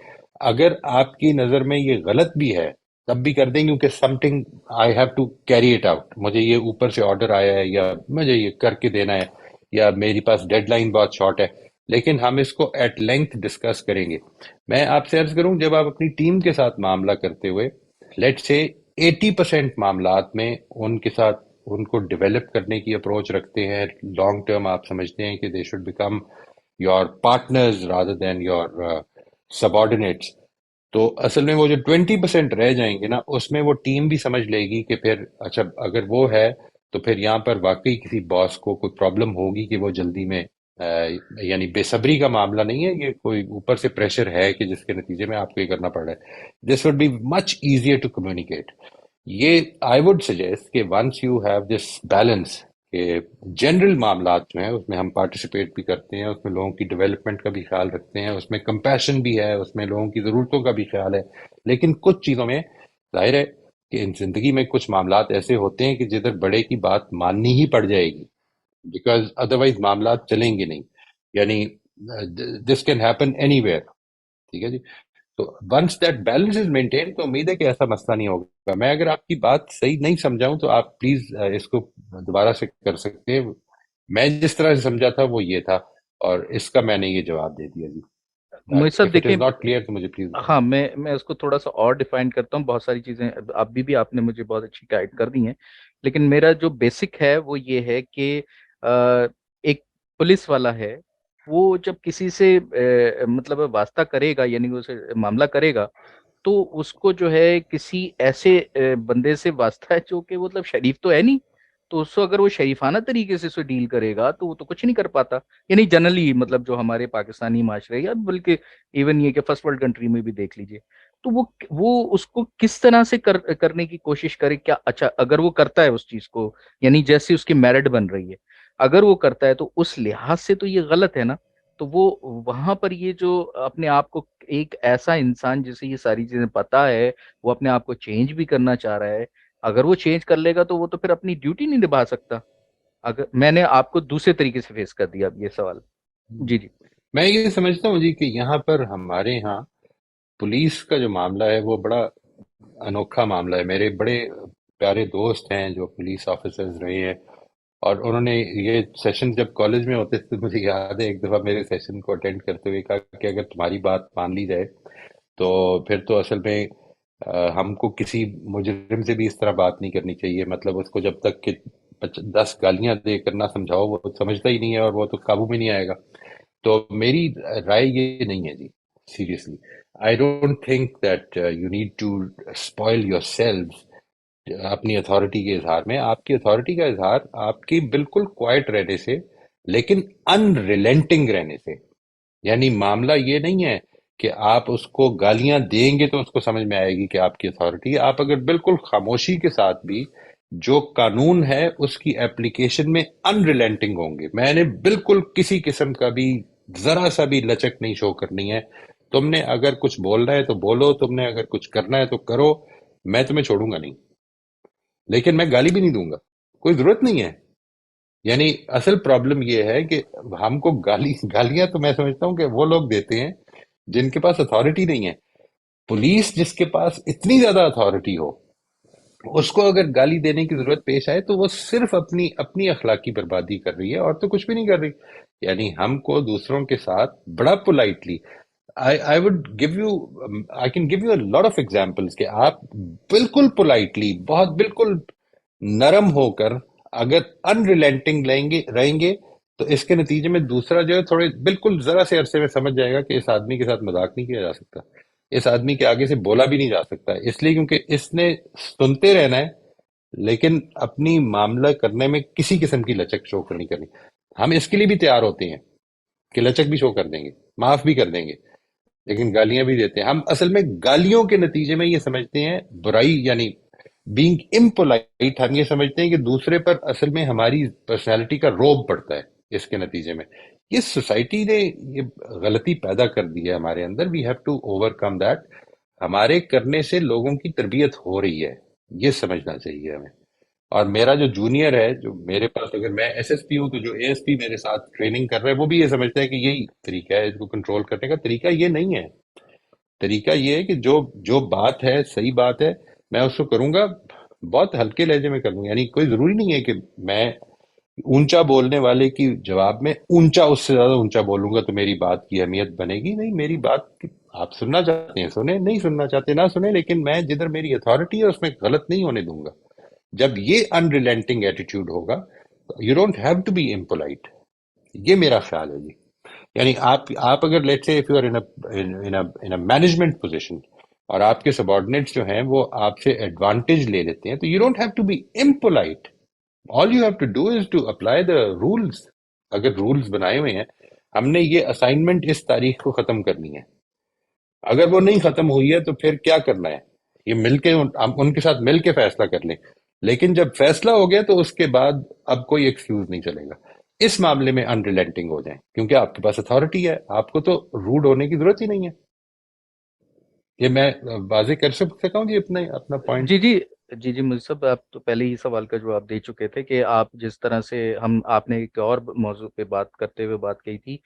اگر آپ کی نظر میں یہ غلط بھی ہے تب بھی کر دیں، کیونکہ something I have to carry it out. مجھے یہ اوپر سے آرڈر آیا ہے یا مجھے یہ کر کے دینا ہے یا میری پاس ڈیڈ لائن بہت شارٹ ہے، لیکن ہم اس کو ایٹ لینتھ ڈسکس کریں گے. میں آپ سے عرض کروں، جب آپ اپنی ٹیم کے ساتھ معاملہ کرتے ہوئے لیٹ سے 80% معاملات میں ان کے ساتھ ان کو ڈیولپ کرنے کی اپروچ رکھتے ہیں، لانگ ٹرم آپ سمجھتے ہیں کہ they should become your partners rather than your subordinates، تو اصل میں وہ جو 20% رہ جائیں گے نا، اس میں وہ ٹیم بھی سمجھ لے گی کہ پھر اچھا اگر وہ ہے تو پھر یہاں پر واقعی کسی باس کو کوئی پرابلم ہوگی کہ وہ جلدی میں یعنی بے صبری کا معاملہ نہیں ہے، یہ کوئی اوپر سے پریشر ہے کہ جس کے نتیجے میں آپ کو یہ کرنا پڑ رہا ہے. This would be much easier to communicate. یہ آئی وڈ سجیسٹ کہ once you have this balance کہ جنرل معاملات جو ہیں اس میں ہم پارٹیسپیٹ بھی کرتے ہیں، اس میں لوگوں کی ڈیولپمنٹ کا بھی خیال رکھتے ہیں، اس میں کمپیشن بھی ہے، اس میں لوگوں کی ضرورتوں کا بھی خیال ہے، لیکن کچھ چیزوں میں ظاہر ہے کہ زندگی میں کچھ معاملات ایسے ہوتے ہیں کہ جدھر بڑے کی بات ماننی ہی پڑ جائے گی، بیکاز ادروائز معاملات چلیں گے نہیں. یعنی this can happen anywhere. ٹھیک ہے جی. تو once that balance is maintain تو امید ہے کہ ایسا مسئلہ نہیں ہوگا. میں اگر آپ کی بات صحیح نہیں سمجھاؤں تو آپ پلیز اس کو دوبارہ سے کر سکتے ہیں. میں جس طرح سے سمجھا تھا وہ یہ تھا، اور اس کا میں نے یہ جواب دے دیا جی. مجھے صاحب If it دیکھیں، is not clear تو مجھے پلیز ہاں میں اس کو تھوڑا سا اور ڈیفائن کرتا ہوں. بہت ساری چیزیں بھی آپ نے مجھے بہت اچھی گائیڈ کر دی ہیں، لیکن میرا جو بیسک ہے وہ یہ ہے کہ ایک پولیس والا ہے، وہ جب کسی سے مطلب واسطہ کرے گا، یعنی وہ معاملہ کرے گا، تو اس کو جو ہے کسی ایسے بندے سے واسطہ ہے جو کہ مطلب شریف تو ہے نہیں، تو اس کو اگر وہ شریفانہ طریقے سے اسے ڈیل کرے گا تو وہ تو کچھ نہیں کر پاتا. یعنی جنرلی مطلب جو ہمارے پاکستانی معاشرے یا بلکہ ایون یہ کہ فرسٹ ورلڈ کنٹری میں بھی دیکھ لیجئے، تو وہ اس کو کس طرح سے کرنے کی کوشش کرے. کیا اچھا اگر وہ کرتا ہے اس چیز کو، یعنی جیسے اس کی میرٹ بن رہی ہے، اگر وہ کرتا ہے تو اس لحاظ سے تو یہ غلط ہے نا. تو وہ وہاں پر یہ جو اپنے آپ کو ایک ایسا انسان جسے یہ ساری چیزیں پتا ہے، وہ اپنے آپ کو چینج بھی کرنا چاہ رہا ہے، اگر وہ چینج کر لے گا تو وہ تو پھر اپنی ڈیوٹی نہیں نبھا سکتا. اگر میں نے آپ کو دوسرے طریقے سے فیس کر دیا اب یہ سوال. جی جی. میں یہ سمجھتا ہوں جی کہ یہاں پر ہمارے ہاں پولیس کا جو معاملہ ہے وہ بڑا انوکھا معاملہ ہے. میرے بڑے پیارے دوست ہیں جو پولیس آفیسرز رہے ہیں، اور انہوں نے یہ سیشن جب کالج میں ہوتے تھے، مجھے یاد ہے ایک دفعہ میرے سیشن کو اٹینڈ کرتے ہوئے کہا کہ اگر تمہاری بات مان لی جائے تو پھر تو اصل میں ہم کو کسی مجرم سے بھی اس طرح بات نہیں کرنی چاہیے. مطلب اس کو جب تک کہ 10 گالیاں دے کر نہ سمجھاؤ وہ سمجھتا ہی نہیں ہے، اور وہ تو قابو میں نہیں آئے گا. تو میری رائے یہ نہیں ہے جی، seriously. I don't think that you need to spoil yourself اپنی اتھارٹی کے اظہار میں. آپ کی اتھارٹی کا اظہار آپ کی بالکل کوائٹ رہنے سے، لیکن ان ریلینٹنگ رہنے سے. یعنی معاملہ یہ نہیں ہے کہ آپ اس کو گالیاں دیں گے تو اس کو سمجھ میں آئے گی کہ آپ کی اتھارٹی ہے. آپ اگر بالکل خاموشی کے ساتھ بھی جو قانون ہے اس کی اپلیکیشن میں ان ریلینٹنگ ہوں گے. میں نے بالکل کسی قسم کا بھی ذرا سا بھی لچک نہیں شو کرنی ہے. تم نے اگر کچھ بولنا ہے تو بولو، تم نے اگر کچھ کرنا ہے تو کرو، میں تمہیں چھوڑوں گا نہیں، لیکن میں گالی بھی نہیں دوں گا، کوئی ضرورت نہیں ہے. یعنی اصل پرابلم یہ ہے کہ ہم کو گالیاں تو میں سمجھتا ہوں کہ وہ لوگ دیتے ہیں جن کے پاس اتھارٹی نہیں ہے. پولیس جس کے پاس اتنی زیادہ اتھارٹی ہو، اس کو اگر گالی دینے کی ضرورت پیش آئے تو وہ صرف اپنی اخلاقی بربادی کر رہی ہے، اور تو کچھ بھی نہیں کر رہی. یعنی ہم کو دوسروں کے ساتھ بڑا politely I would give you I can give you a lot of examples کہ آپ بالکل پولائٹلی، بہت بالکل نرم ہو کر اگر انریلینٹنگ رہیں گے تو اس کے نتیجے میں دوسرا جو ہے تھوڑے بالکل ذرا سے عرصے میں سمجھ جائے گا کہ اس آدمی کے ساتھ مذاق نہیں کیا جا سکتا، اس آدمی کے آگے سے بولا بھی نہیں جا سکتا، اس لیے کیونکہ اس نے سنتے رہنا ہے، لیکن اپنی معاملہ کرنے میں کسی قسم کی لچک شو نہیں کرنی. ہم اس کے لیے بھی تیار ہوتے ہیں کہ لچک بھی شو کر دیں گے، معاف بھی کر دیں گے، لیکن گالیاں بھی دیتے ہیں. ہم اصل میں گالیوں کے نتیجے میں یہ سمجھتے ہیں برائی، یعنی بینگ امپولائٹ، ہم یہ سمجھتے ہیں کہ دوسرے پر اصل میں ہماری پرسنالٹی کا روب پڑتا ہے. اس کے نتیجے میں یہ سوسائٹی نے یہ غلطی پیدا کر دی ہے ہمارے اندر. We have to overcome that. ہمارے کرنے سے لوگوں کی تربیت ہو رہی ہے، یہ سمجھنا چاہیے ہمیں. اور میرا جو جونیئر ہے، جو میرے پاس، اگر میں ایس ایس پی ہوں تو جو اے ایس پی میرے ساتھ ٹریننگ کر رہا ہے وہ بھی یہ سمجھتا ہے کہ یہی طریقہ ہے، اس کو کنٹرول کرنے کا طریقہ یہ نہیں ہے. طریقہ یہ ہے کہ جو بات ہے، صحیح بات ہے، میں اس کو کروں گا، بہت ہلکے لہجے میں کروں گا. یعنی کوئی ضروری نہیں ہے کہ میں اونچا بولنے والے کی جواب میں اونچا، اس سے زیادہ اونچا بولوں گا تو میری بات کی اہمیت بنے گی. نہیں، میری بات آپ سننا چاہتے ہیں سنیں، نہیں سننا چاہتے نہ سنیں، لیکن میں جدھر میری اتھارٹی ہے اس میں غلط نہیں ہونے دوں گا. جب یہ انریلینٹنگ ایٹیٹیوڈ ہوگا، you don't have to be impolite. یہ میرا خیال ہے جی. یعنی آپ اگر let's say if you are in a management position, اور آپ کے سبارڈینیٹس جو ہیں وہ آپ سے ایڈوانٹیج لے لیتے ہیں، تو you don't have to be impolite. All you have to do is to apply the rules. اگر رولس بنائے ہوئے ہیں، ہم نے یہ اسائنمنٹ اس تاریخ کو ختم کرنی ہے، اگر وہ نہیں ختم ہوئی ہے تو پھر کیا کرنا ہے؟ یہ مل کے ہم ان کے ساتھ مل کے فیصلہ کر لیں. لیکن جب فیصلہ ہو گیا تو اس کے بعد اب کوئی ایکسکیوز نہیں چلے گا. اس معاملے میں انریلینٹنگ ہو جائیں، کیونکہ آپ کے پاس اتھارٹی ہے، آپ کو تو روڈ ہونے کی ضرورت ہی نہیں ہے. یہ میں واضح کر سکتا ہوں جی اپنا اپنا پوائنٹ. جی جی مجھ صاحب، آپ تو پہلے ہی سوال کا جواب دے چکے تھے کہ آپ جس طرح سے آپ نے ایک اور موضوع پہ بات کرتے ہوئے بات کہی تھی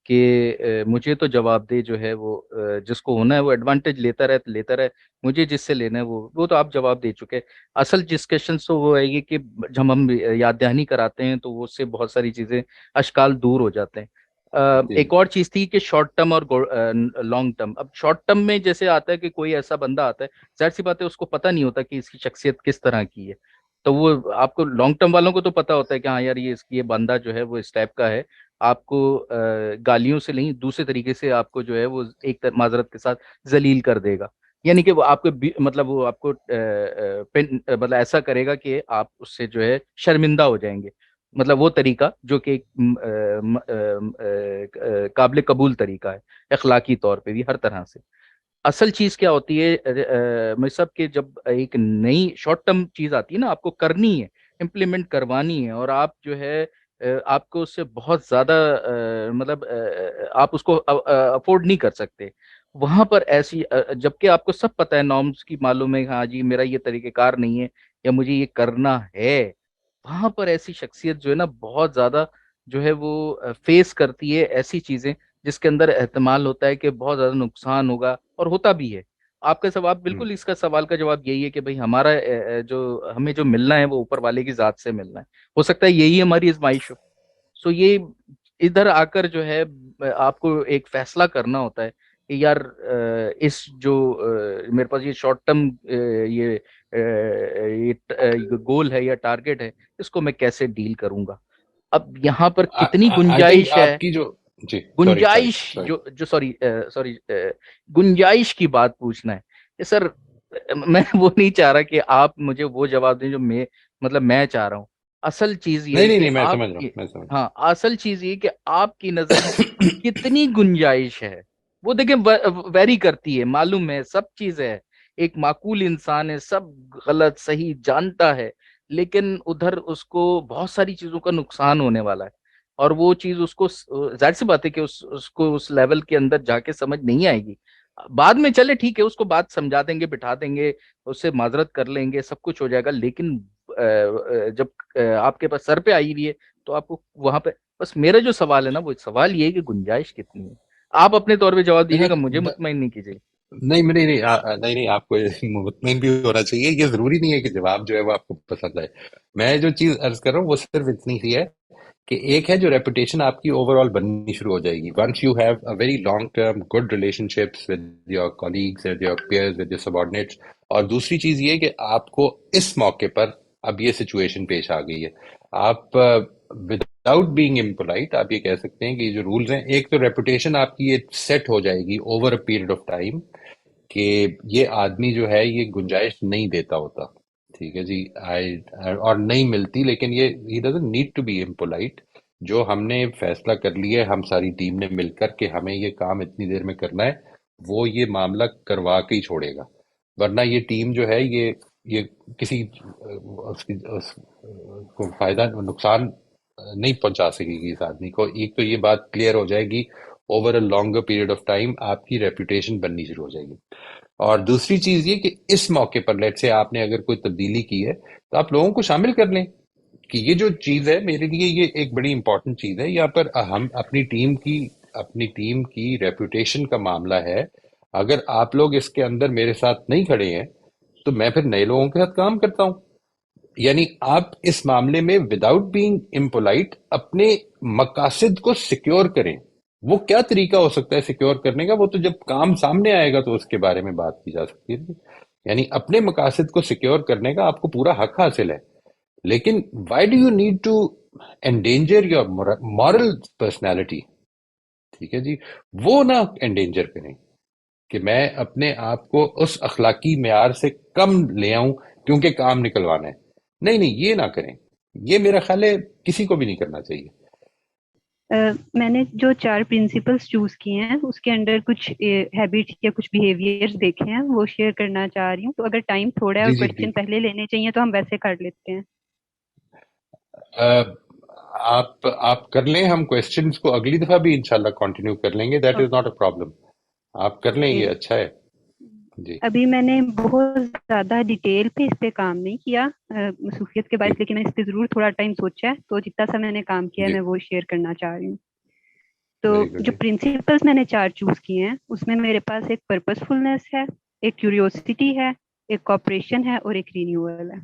کہ مجھے تو جواب دے جو ہے وہ جس کو ہونا ہے وہ ایڈوانٹیج لیتا رہے، مجھے جس سے لینا ہے وہ تو آپ جواب دے چکے. اصل ڈسکشن تو وہ ہے یہ کہ جب ہم یاد دہانی کراتے ہیں تو اس سے بہت ساری چیزیں اشکال دور ہو جاتے ہیں. ایک اور چیز تھی کہ شارٹ ٹرم اور لانگ ٹرم. اب شارٹ ٹرم میں جیسے آتا ہے کہ کوئی ایسا بندہ آتا ہے، ظاہر سی بات ہے اس کو پتہ نہیں ہوتا کہ اس کی شخصیت کس طرح کی ہے، تو وہ آپ کو لانگ ٹرم والوں کو تو پتا ہوتا ہے کہ ہاں یار یہ بندہ جو ہے وہ اس ٹائپ کا ہے. آپ کو گالیوں سے نہیں، دوسرے طریقے سے آپ کو جو ہے وہ ایک معذرت کے ساتھ ذلیل کر دے گا. یعنی کہ وہ آپ کو وہ آپ کو مطلب ایسا کرے گا کہ آپ اس سے جو ہے شرمندہ ہو جائیں گے. مطلب وہ طریقہ جو کہ قابل قبول طریقہ ہے اخلاقی طور پہ بھی ہر طرح سے. اصل چیز کیا ہوتی ہے میں سب کے جب ایک نئی شارٹ ٹرم چیز آتی ہے نا، آپ کو کرنی ہے، امپلیمنٹ کروانی ہے، اور آپ جو ہے آپ کو اس سے بہت زیادہ مطلب آپ اس کو افورڈ نہیں کر سکتے. وہاں پر ایسی جبکہ آپ کو سب پتہ ہے، نارمس کی معلوم ہے، ہاں جی میرا یہ طریقہ کار نہیں ہے یا مجھے یہ کرنا ہے، وہاں پر ایسی شخصیت جو ہے نا بہت زیادہ جو ہے وہ فیس کرتی ہے ایسی چیزیں جس کے اندر احتمال ہوتا ہے کہ بہت زیادہ نقصان ہوگا، اور ہوتا بھی ہے. آپ کا سوال بالکل، اس کا سوال کا جواب یہی ہے کہ بھئی ہمارا ہمیں جو ملنا ہے وہ اوپر والے کی ذات سے ملنا ہے. ہو سکتا ہے یہی ہماری ازمائش ہو. سو یہ ادھر آ کر جو ہے آپ کو ایک فیصلہ کرنا ہوتا ہے کہ یار اس جو میرے پاس یہ شارٹ ٹرم یہ گول ہے یا ٹارگٹ ہے، اس کو میں کیسے ڈیل کروں گا. اب یہاں پر کتنی آئی تھنک گنجائش ہے، آپ کی جو جی گنجائش سوری جو سوری گنجائش کی بات پوچھنا ہے کہ سر میں وہ نہیں چاہ رہا کہ آپ مجھے وہ جواب دیں جو میں چاہ رہا ہوں. اصل چیز یہ ہے کہ نہیں میں آپ سمجھ رہا کی، ہوں میں سمجھ ہاں اصل چیز یہ کہ آپ کی نظر میں کتنی گنجائش ہے. وہ دیکھیں ویری کرتی ہے، معلوم ہے سب چیز ہے، ایک معقول انسان ہے، سب غلط صحیح جانتا ہے، لیکن ادھر اس کو بہت ساری چیزوں کا نقصان ہونے والا ہے، اور وہ چیز اس کو ظاہر سی بات ہے کہ اس کو اس لیول کے اندر جا کے سمجھ نہیں آئے گی. بعد میں چلے ٹھیک ہے، اس کو بات سمجھا دیں گے، بٹھا دیں گے، اس سے معذرت کر لیں گے، سب کچھ ہو جائے گا. لیکن جب آپ کے پاس سر پہ آئی ہوئی ہے تو آپ کو وہاں پہ بس میرا جو سوال ہے نا، وہ سوال یہ ہے کہ گنجائش کتنی ہے. آپ اپنے طور پہ جواب دیجیے گا، مجھے مطمئن نہیں کیجیے. نہیں آپ کو مطمئن بھی ہونا چاہیے. یہ ضروری نہیں ہے کہ جواب جو ہے وہ آپ کو پسند آئے. میں جو چیز عرض کر رہا ہوں وہ صرف اتنی سی ہے کہ ایک ہے جو ریپوٹیشن آپ کی اوور آل بننی شروع ہو جائے گی once you have a very long term good relationships with your colleagues, with your peers, with your subordinates. اور دوسری چیز یہ کہ آپ کو اس موقع پر اب یہ سچویشن پیش آ گئی ہے، آپ وداؤٹ بینگ امپولائٹ آپ یہ کہہ سکتے ہیں کہ یہ جو رولز ہیں، ایک تو ریپوٹیشن آپ کی یہ سیٹ ہو جائے گی over a period of time کہ یہ آدمی جو ہے یہ گنجائش نہیں دیتا ہوتا. ٹھیک ہے جی، اور نہیں ملتی. لیکن یہ he doesn't need to be impolite. جو ہم نے فیصلہ کر لیا ہے ہم ساری ٹیم نے مل کر کہ ہمیں یہ کام اتنی دیر میں کرنا ہے، وہ یہ معاملہ کروا کے ہی چھوڑے گا. ورنہ یہ ٹیم جو ہے یہ کسی اس کو فائدہ نقصان نہیں پہنچا سکے گی اس آدمی کو. ایک تو یہ بات کلیئر ہو جائے گی، over a longer period of time آپ کی ریپوٹیشن بننی شروع ہو جائے گی. اور دوسری چیز یہ کہ اس موقع پر لیٹ سے آپ نے اگر کوئی تبدیلی کی ہے تو آپ لوگوں کو شامل کر لیں کہ یہ جو چیز ہے میرے لیے یہ ایک بڑی امپورٹنٹ چیز ہے. یہاں پر ہم اپنی ٹیم کی ریپوٹیشن کا معاملہ ہے. اگر آپ لوگ اس کے اندر میرے ساتھ نہیں کھڑے ہیں تو میں پھر نئے لوگوں کے ساتھ کام کرتا ہوں. یعنی آپ اس معاملے میں وداؤٹ بینگ امپولائٹ اپنے مقاصد کو سیکیور کریں. وہ کیا طریقہ ہو سکتا ہے سیکیور کرنے کا؟ وہ تو جب کام سامنے آئے گا تو اس کے بارے میں بات کی جا سکتی ہے. یعنی اپنے مقاصد کو سیکیور کرنے کا آپ کو پورا حق حاصل ہے، لیکن why do you need to endanger your moral personality? ٹھیک ہے جی، وہ نہ انڈینجر کریں. کہ میں اپنے آپ کو اس اخلاقی معیار سے کم لے آؤں کیونکہ کام نکلوانا ہے. نہیں نہیں، یہ نہ کریں. یہ میرا خیال ہے کسی کو بھی نہیں کرنا چاہیے. میں نے جو 4 پرنسپلس چوز کیے ہیں اس کے انڈر کچھ ہیبٹس یا کچھ بیہیویئرز دیکھے ہیں، وہ شیئر کرنا چاہ رہی ہوں. تو اگر ٹائم تھوڑا ہے جی اور جی کوشچن پہلے لینے چاہیے تو ہم ویسے کر لیتے ہیں. آپ کر لیں، ہم کوشچنس کو اگلی دفعہ بھی انشاءاللہ کنٹینیو کر لیں گے. That is not a problem. آپ کر لیں، یہ اچھا ہے. جی ابھی میں نے بہت زیادہ ڈیٹیل پہ اس پہ کام نہیں کیا مصروفیت کے جی باعث، لیکن میں اس پہ ضرور تھوڑا ٹائم سوچا ہے. تو جتنا سا میں نے کام کیا ہے جی، میں وہ شیئر کرنا چاہ رہی ہوں. تو ویری گڈ جو جی. پرنسپلس میں نے 4 چوز کیے ہیں اس میں میرے پاس ایک پرپز فلنس ہے، ایک کیوریوسٹی ہے، ایک کوپریشن ہے اور ایک رینیول ہے.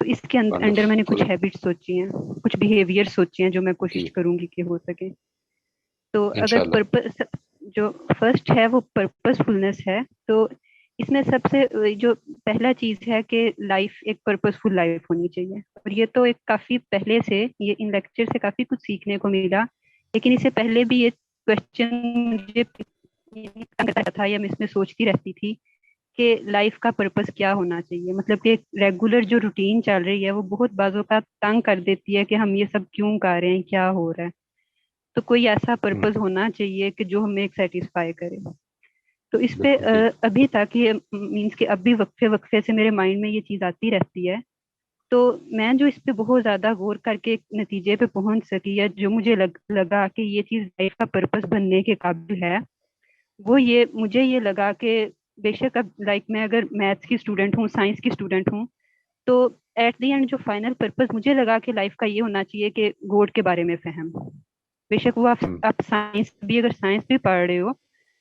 تو اس کے انڈر میں نے کچھ ونڈرفل ہیبٹس سوچی ہیں، کچھ بیہیویئر سوچے ہیں جو میں جی، کوشش کروں گی کہ ہو سکے. تو اگر انشاءاللہ. پرپز جو فرسٹ ہے وہ پرپز فلنس ہے، تو اس میں سب سے جو پہلا چیز ہے کہ لائف ایک پرپز فل لائف ہونی چاہیے. اور یہ تو ایک کافی پہلے سے، یہ ان لیکچر سے کافی کچھ سیکھنے کو ملا، لیکن اس سے پہلے بھی یہ کوشچن مجھے کرتا تھا یا میں اس میں سوچتی رہتی تھی کہ لائف کا پرپز کیا ہونا چاہیے. مطلب کہ ریگولر جو روٹین چل رہی ہے وہ بہت بعضوں کا تنگ کر دیتی ہے کہ ہم یہ سب کیوں کر رہے ہیں، کیا ہو رہا ہے. تو کوئی ایسا پرپز ہونا چاہیے کہ جو ہمیں ایک سیٹسفائی کرے. تو اس پہ بالکل ٹھیک. ابھی تک یہ مینس کہ اب بھی وقفے وقفے سے میرے مائنڈ میں یہ چیز آتی رہتی ہے. تو میں جو اس پہ بہت زیادہ غور کر کے ایک نتیجے پہ پہنچ سکی یا جو مجھے لگا کہ یہ چیز لائف کا پرپز بننے کے قابل ہے، وہ یہ مجھے یہ لگا کہ بے شک اب لائک میں اگر میتھس کی اسٹوڈنٹ ہوں، سائنس کی اسٹوڈنٹ ہوں، تو ایٹ دی اینڈ جو فائنل پرپز مجھے لگا کہ لائف کا یہ ہونا چاہیے کہ گوڈ کے بارے میں فہم. بے شک وہ آپ سائنس بھی، اگر سائنس بھی پڑھ رہے ہو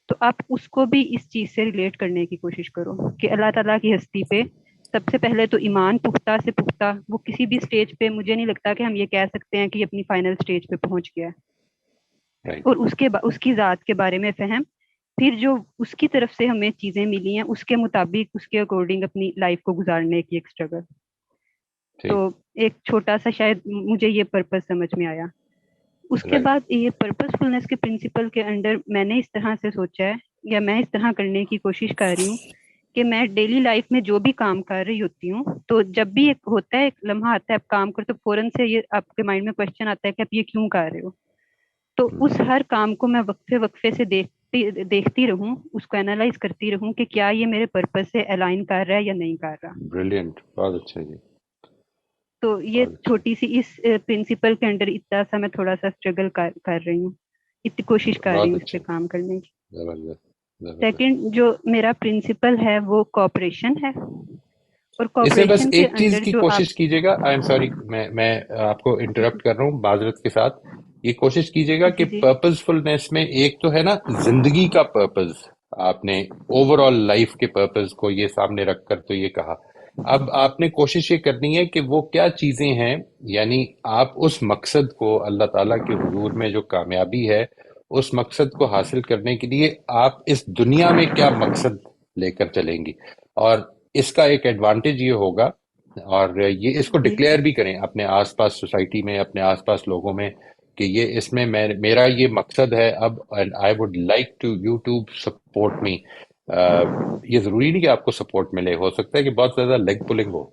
تو آپ اس کو بھی اس چیز سے ریلیٹ کرنے کی کوشش کرو کہ اللہ تعالیٰ کی ہستی پہ سب سے پہلے تو ایمان پختہ سے پختہ، وہ کسی بھی سٹیج پہ مجھے نہیں لگتا کہ ہم یہ کہہ سکتے ہیں کہ یہ اپنی فائنل سٹیج پہ پہنچ گیا ہے. رائٹ. اور اس کی ذات کے بارے میں فہم، پھر جو اس کی طرف سے ہمیں چیزیں ملی ہیں اس کے مطابق، اس کے اکارڈنگ اپنی لائف کو گزارنے کی ایک اسٹرگل. تو ایک چھوٹا سا شاید مجھے یہ پرپز سمجھ میں آیا. اس کے بعد یہ پرپز فلنس کے پرنسپل کے انڈر میں نے اس طرح سے سوچا ہے یا میں اس طرح کرنے کی کوشش کر رہی ہوں کہ میں ڈیلی لائف میں جو بھی کام کر رہی ہوتی ہوں تو جب بھی ایک ہوتا ہے، ایک لمحہ آتا ہے آپ کام کرتے تو فوراً سے یہ آپ کے مائنڈ میں کوشچن آتا ہے کہ آپ یہ کیوں کر رہے ہو. تو اس ہر کام کو میں وقفے وقفے سے دیکھتی رہوں، اس کو اینالائز کرتی رہوں کہ کیا یہ میرے پرپز سے الائن کر رہا ہے یا نہیں کر رہا. بریلینٹ، بہت اچھا جی. تو یہ چھوٹی سی اس پرنسپل کے انڈر اتنا سا میں تھوڑا سا اسٹرگل کر رہی ہوں، اتنی کوشش کر رہی ہوں اس پہ کام کرنے کی. سیکنڈ جو میرا پرنسپل ہے وہ کوآپریشن ہے. اور اس میں بس کوآپریشن کے ایک چیز انڈر کی جو کوشش کیجیے گا. آئی ایم سوری، میں آپ کو انٹرپٹ کر رہا ہوں معذرت کے ساتھ. یہ کوشش کیجیے گا کہ پرپز فلنس میں ایک تو ہے نا زندگی کا پرپز، آپ نے اوور آل لائف کے پرپز کو یہ سامنے رکھ کر تو یہ کہا. اب آپ نے کوشش یہ کرنی ہے کہ وہ کیا چیزیں ہیں، یعنی آپ اس مقصد کو اللہ تعالیٰ کے حضور میں جو کامیابی ہے اس مقصد کو حاصل کرنے کے لیے آپ اس دنیا میں کیا مقصد لے کر چلیں گی. اور اس کا ایک ایڈوانٹیج یہ ہوگا، اور یہ اس کو ڈکلیئر بھی کریں اپنے آس پاس سوسائٹی میں، اپنے آس پاس لوگوں میں، کہ یہ اس میں میرا یہ مقصد ہے اب، and I would like to you to support me. یہ ضروری نہیں کہ آپ کو سپورٹ ملے، ہو سکتا ہے کہ بہت زیادہ لیگ پولنگ ہو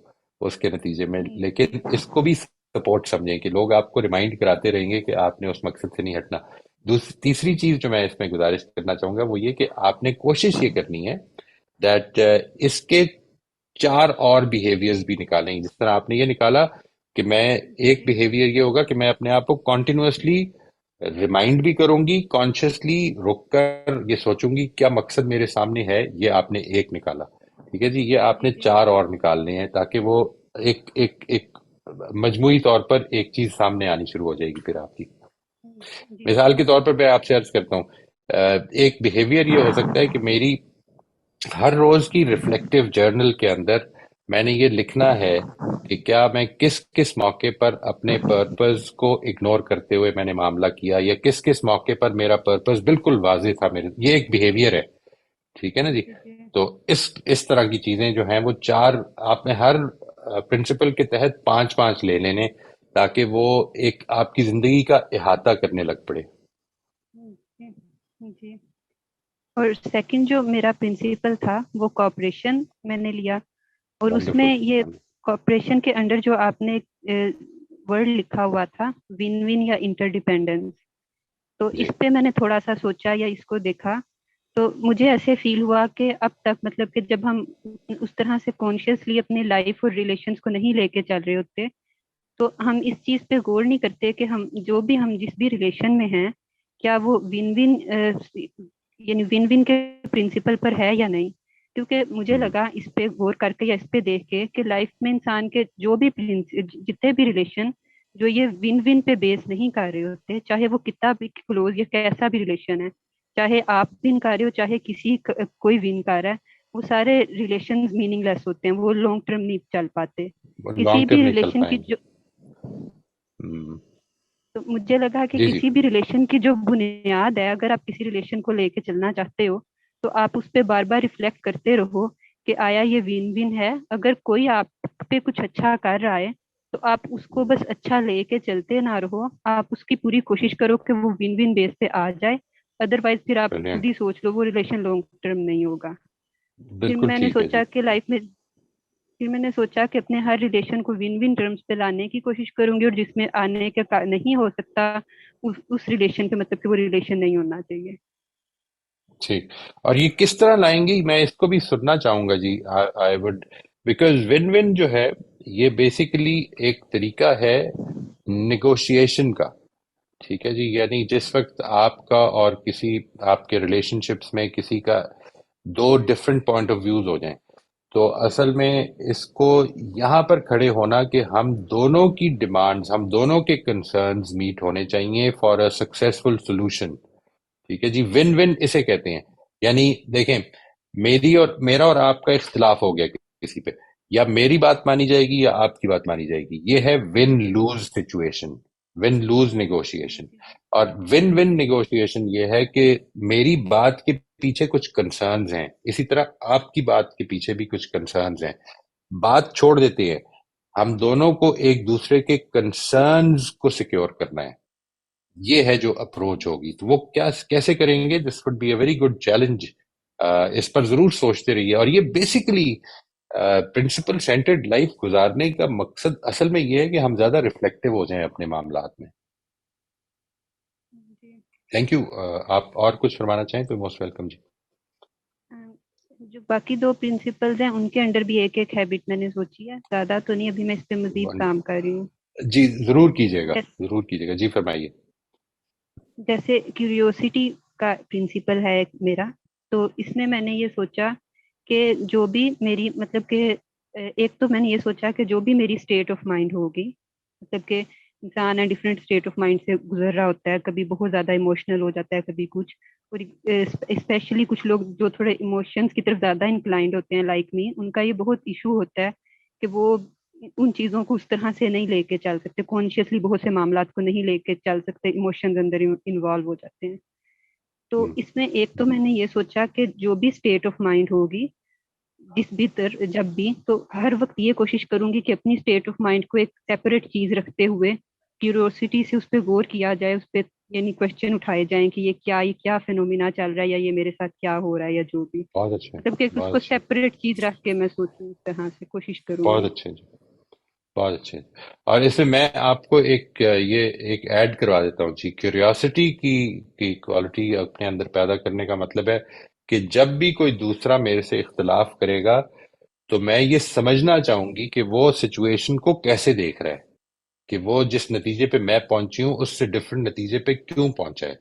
اس کے نتیجے میں، لیکن اس کو بھی سپورٹ سمجھیں کہ لوگ آپ کو ریمائنڈ کراتے رہیں گے کہ آپ نے اس مقصد سے نہیں ہٹنا. تیسری چیز جو میں اس میں گزارش کرنا چاہوں گا وہ یہ کہ آپ نے کوشش یہ کرنی ہے دیٹ اس کے 4 اور بیہیویئرز بھی نکالیں. جس طرح آپ نے یہ نکالا کہ میں ایک بیہیویئر یہ ہوگا کہ میں اپنے آپ کو کنٹینیوسلی ریمائنڈ بھی کروں گی، کانشیسلی رک کر یہ سوچوں گی کیا مقصد میرے سامنے ہے. یہ آپ نے ایک نکالا، ٹھیک ہے جی. یہ آپ نے 4 اور نکالنے ہیں تاکہ وہ ایک مجموعی طور پر ایک چیز سامنے آنی شروع ہو جائے گی پھر آپ کی. مثال کے طور پر میں آپ سے عرض کرتا ہوں، ایک بیہیویئر یہ ہو سکتا ہے کہ میری ہر روز کی ریفلیکٹیو جرنل کے اندر میں نے یہ لکھنا ہے کہ کیا میں کس موقع پر اپنے پرپز کو اگنور کرتے ہوئے میں نے معاملہ کیا، یا کس موقع پر میرا پرپز بالکل واضح تھا میرے. یہ ایک بیہیویئر ہے، ٹھیک ہے نا جی. تو اس طرح کی چیزیں جو ہیں وہ 4 آپ نے ہر پرنسپل کے تحت 5 لے لینے تاکہ وہ ایک آپ کی زندگی کا احاطہ کرنے لگ پڑے. جی. اور سیکنڈ جو میرا پرنسپل تھا وہ کوآپریشن میں نے لیا، اور اس میں یہ کوآپریشن کے انڈر جو آپ نے ورڈ لکھا ہوا تھا ون ون یا انٹر ڈیپینڈنس، تو اس پہ میں نے تھوڑا سا سوچا یا اس کو دیکھا، تو مجھے ایسے فیل ہوا کہ اب تک مطلب کہ جب ہم اس طرح سے کانشیسلی اپنی لائف اور ریلیشنس کو نہیں لے کے چل رہے ہوتے تو ہم اس چیز پہ غور نہیں کرتے کہ ہم جس بھی ریلیشن میں ہیں کیا وہ ون ون یعنی ون ون کے پرنسپل پر ہے یا نہیں. کیونکہ مجھے لگا اس پہ غور کر کے یا اس پہ دیکھ کے کہ لائف میں انسان کے جو بھی جتنے بھی ریلیشن جو یہ ون ون پہ بیس نہیں کر رہے ہوتے، چاہے وہ کتنا بھی کلوز یا کیسا بھی ریلیشن ہے، چاہے آپ ون کر رہے ہو چاہے کوئی ون کر رہا ہے، وہ سارے ریلیشن میننگ لیس ہوتے ہیں، وہ لانگ ٹرم نہیں چل پاتے. کسی بھی ریلیشن کی جو تو مجھے لگا کہ کسی بھی ریلیشن کی جو بنیاد ہے، اگر آپ کسی ریلیشن کو لے کے چلنا چاہتے ہو تو آپ اس پہ بار بار ریفلیکٹ کرتے رہو کہ آیا یہ ون ون ہے. اگر کوئی آپ پہ کچھ اچھا کر رہا ہے تو آپ اس کو بس اچھا لے کے چلتے نہ رہو، آپ اس کی پوری کوشش کرو کہ وہ ون ون بیس پہ آ جائے. ادروائز پھر آپ خود ہی سوچ لو وہ ریلیشن لانگ ٹرم نہیں ہوگا. پھر میں نے سوچا کہ لائف میں کہ اپنے ہر ریلیشن کو ون ون ٹرمز پہ لانے کی کوشش کروں گی، اور جس میں آنے کا نہیں ہو سکتا اس ریلیشن پہ مطلب کہ وہ ریلیشن نہیں ہونا چاہیے. ٹھیک. اور یہ کس طرح لائیں گی میں اس کو بھی سننا چاہوں گا جی. I would because one one جو ہے یہ بیسیکلی ایک طریقہ ہے نیگوشیشن کا. ٹھیک ہے جی. یعنی جس وقت آپ کا اور کسی آپ کے ریلیشن شپس میں کسی کا دو ڈفرینٹ پوائنٹ آف ویوز ہو جائیں تو اصل میں اس کو یہاں پر کھڑے ہونا کہ ہم دونوں کی ڈیمانڈز، ہم دونوں کے کنسرنز میٹ ہونے چاہیے فار اے سکسیسفل سولوشن. ٹھیک ہے جی. ون ون اسے کہتے ہیں. یعنی دیکھیں میرا اور آپ کا اختلاف ہو گیا کسی پہ، یا میری بات مانی جائے گی یا آپ کی بات مانی جائے گی. یہ ہے win lose situation, win lose negotiation. اور ون ون نیگوشیشن یہ ہے کہ میری بات کے پیچھے کچھ کنسرنز ہیں، اسی طرح آپ کی بات کے پیچھے بھی کچھ کنسرنز ہیں. بات چھوڑ دیتے ہیں، ہم دونوں کو ایک دوسرے کے کنسرنز کو سیکیور کرنا ہے. یہ ہے جو اپروچ ہوگی. تو وہ کیسے کریں گے؟ This would be a very good challenge. اس پر ضرور سوچتے رہیے. اور یہ بیسیکلی پرنسپل سینٹرڈ لائف گزارنے کا مقصد اصل میں یہ ہے کہ ہم زیادہ ریفلیکٹیو ہو جائیں اپنے معاملات میں. Thank you. آپ اور کچھ فرمانا چاہیں تو موسٹ ویلکم جی. جو باقی دو پرنسپلز ہیں ان کے انڈر بھی ایک ہیبٹ میں نے سوچی ہے، زیادہ تو نہیں، ابھی میں اس پہ مزید کام کر رہی ہوں. جی ضرور کیجیے گا، ضرور کیجیے گا. جی فرمائیے. جیسے کیوریوسٹی کا پرنسپل ہے میرا، تو اس میں نے یہ سوچا کہ جو بھی میری مطلب کہ ایک تو میں نے یہ سوچا کہ جو بھی میری اسٹیٹ آف مائنڈ ہوگی، مطلب کہ انسان ہے ڈفرینٹ اسٹیٹ آف مائنڈ سے گزر رہا ہوتا ہے، کبھی بہت زیادہ ایموشنل ہو جاتا ہے، کبھی کچھ، اور اسپیشلی کچھ لوگ جو تھوڑے ایموشنس کی طرف زیادہ انکلائنڈ ہوتے ہیں لائک می، ان کا یہ بہت ایشو ہوتا ہے کہ وہ ان چیزوں کو اس طرح سے نہیں لے کے چل سکتے، کانشیسلی بہت سے معاملات کو نہیں لے کے چل سکتے، ایموشنز اندر انوالو ہو جاتے ہیں. تو اس میں ایک تو میں نے یہ سوچا کہ جو بھی اسٹیٹ آف مائنڈ ہوگی جس بھی جب بھی، تو ہر وقت یہ کوشش کروں گی کہ اپنی اسٹیٹ آف مائنڈ کو ایک سیپریٹ چیز رکھتے ہوئے کیوریوسٹی سے اس پہ غور کیا جائے، اس پہ یعنی کوشچن اٹھائے جائیں کہ یہ کیا فینومینا چل رہا ہے، یا یہ میرے ساتھ کیا ہو رہا ہے، یا جو بھی، مطلب کہ اس کو سیپریٹ چیز رکھ کے میں سوچوں، اس طرح سے کوشش کروں. بہت اچھے جی، بہت اچھے. اور اس میں آپ کو ایک ایڈ کروا دیتا ہوں جی. کیوریوسٹی کی کوالٹی اپنے اندر پیدا کرنے کا مطلب ہے کہ جب بھی کوئی دوسرا میرے سے اختلاف کرے گا تو میں یہ سمجھنا چاہوں گی کہ وہ سچویشن کو کیسے دیکھ رہا ہے، کہ وہ جس نتیجے پہ میں پہنچی ہوں اس سے ڈفرینٹ نتیجے پہ کیوں پہنچا ہے.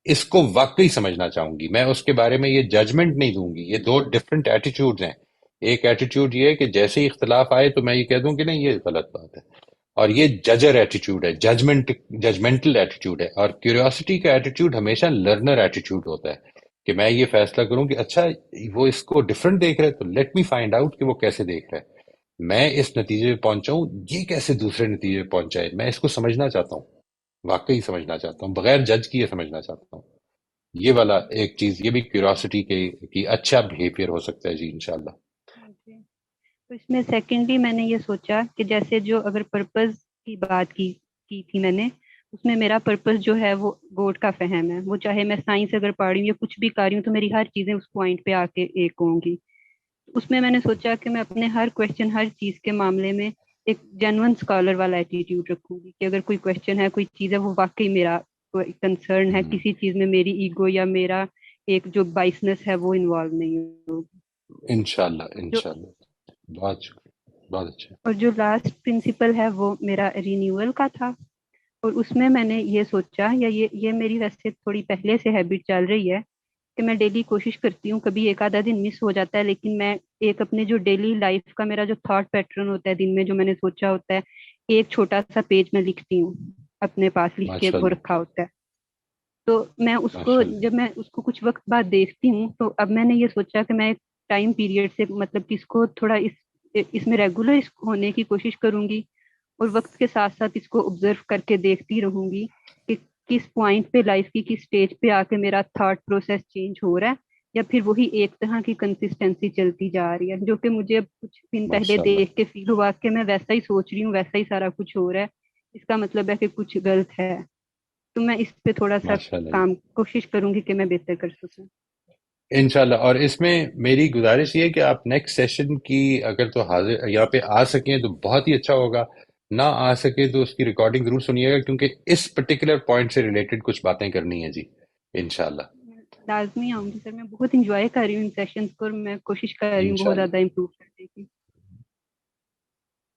اس کو واقعی سمجھنا چاہوں گی. میں اس کے بارے میں یہ ججمنٹ نہیں دوں گی. یہ دو ڈفرینٹ ایٹیٹیوڈز ہیں. ایک ایٹیٹیوڈ یہ ہے کہ جیسے ہی اختلاف آئے تو میں یہ کہہ دوں کہ نہیں یہ غلط بات ہے، اور یہ ججر ایٹیٹیوڈ ہے، ججمنٹل ایٹیٹیوڈ ہے. اور کیوریوسٹی کا ایٹیٹیوڈ ہمیشہ لرنر ایٹیٹیوڈ ہوتا ہے کہ میں یہ فیصلہ کروں کہ اچھا وہ اس کو ڈفرینٹ دیکھ رہا ہے تو لیٹ می فائنڈ آؤٹ کہ وہ کیسے دیکھ رہا ہے. میں اس نتیجے پہ پہنچا ہوں، یہ کیسے دوسرے نتیجے پہ پہنچا ہے، میں اس کو سمجھنا چاہتا ہوں، واقعی سمجھنا چاہتا ہوں، بغیر جج کیے سمجھنا چاہتا ہوں. یہ والا ایک چیز، یہ بھی کیوریوسٹی کی اچھا بہیویئر ہو سکتا ہے جی انشاءاللہ. تو اس میں سیکنڈلی میں نے یہ سوچا کہ جیسے جو اگر پرپز کی بات کی تھی میں نے، اس میں میرا پرپس جو ہے وہ گوڈ کا فہم ہے. وہ چاہے میں سائنس اگر پڑھ رہی ہوں یا کچھ بھی کر رہی ہوں تو میری ہر چیزیں اس پوائنٹ پہ آ کے ایک ہوں گی. اس میں نے سوچا کہ میں اپنے ہر کویشچن ہر چیز کے معاملے میں ایک جینون اسکالر والا ایٹیٹیوڈ رکھوں گی کہ اگر کوئی کویشچن ہے کوئی چیز ہے وہ واقعی میرا کنسرن ہے, کسی چیز میں میری ایگو یا میرا ایک جو بائسنس ہے وہ انوالو نہیں ہوگی. انشاءاللہ بہت شکریہ, بہت اچھا. اور جو لاسٹ پرنسپل ہے وہ میرا رینیول کا تھا, اور اس میں نے یہ سوچا, یا یہ میری ویسے تھوڑی پہلے سے ہیبٹ چل رہی ہے کہ میں ڈیلی کوشش کرتی ہوں, کبھی ایک آدھا دن مس ہو جاتا ہے, لیکن میں ایک اپنے جو ڈیلی لائف کا میرا جو تھاٹ پیٹرن ہوتا ہے دن میں جو میں نے سوچا ہوتا ہے, ایک چھوٹا سا پیج میں لکھتی ہوں, اپنے پاس لکھ کے وہ رکھا ہوتا ہے. تو میں اس کو جب میں اس کو کچھ وقت بعد دیکھتی ہوں تو اب میں نے یہ سوچا کہ میں ایک ٹائم پیریڈ سے مطلب کہ اس کو تھوڑا اس میں ریگولر ہونے کی کوشش کروں گی, اور وقت کے ساتھ ساتھ اس کو آبزرو کر کے دیکھتی رہوں گی کہ کس پوائنٹ پہ لائف کی کس اسٹیج پہ آ کے میرا تھاٹ پروسیس چینج ہو رہا ہے, یا پھر وہی ایک طرح کی کنسسٹینسی چلتی جا رہی ہے, جو کہ مجھے کچھ دن پہلے دیکھ کے فیل ہوا کہ میں ویسا ہی سوچ رہی ہوں, ویسا ہی سارا کچھ ہو رہا ہے, اس کا مطلب ہے کہ کچھ غلط ہے. تو میں اس پہ تھوڑا سا کوشش کروں گی کہ میں بہتر کر سکوں انشاءاللہ. اور اس میں میری گزارش یہ ہے کہ آپ نیکسٹ سیشن کی اگر تو حاضر یہاں پہ آ سکیں تو بہت ہی اچھا ہوگا, نہ آ سکے تو اس کی ریکارڈنگ ضرور سنیے گا, کیونکہ اس پرٹیکولر پوائنٹ سے ریلیٹڈ کچھ باتیں کرنی ہیں جی. انشاءاللہ لازمی آؤں گی سر, میں بہت انجوائے کر رہی ہوں ان سیشنز کو, اور میں کوشش کر رہی ہوں بہت زیادہ امپروو کرنے کی.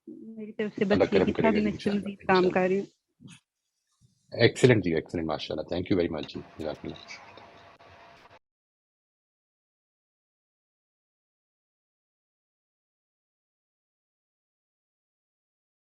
میری طرف سے اللہ بس کرم یہی تھا, کرے گا بھی میں اس پہ مزید کام کر رہی ہوں. ایکسلنٹ جی, ایکسلنٹ, ماشاء اللہ. تھینک یو ویری مچ جی, جزاک اللہ.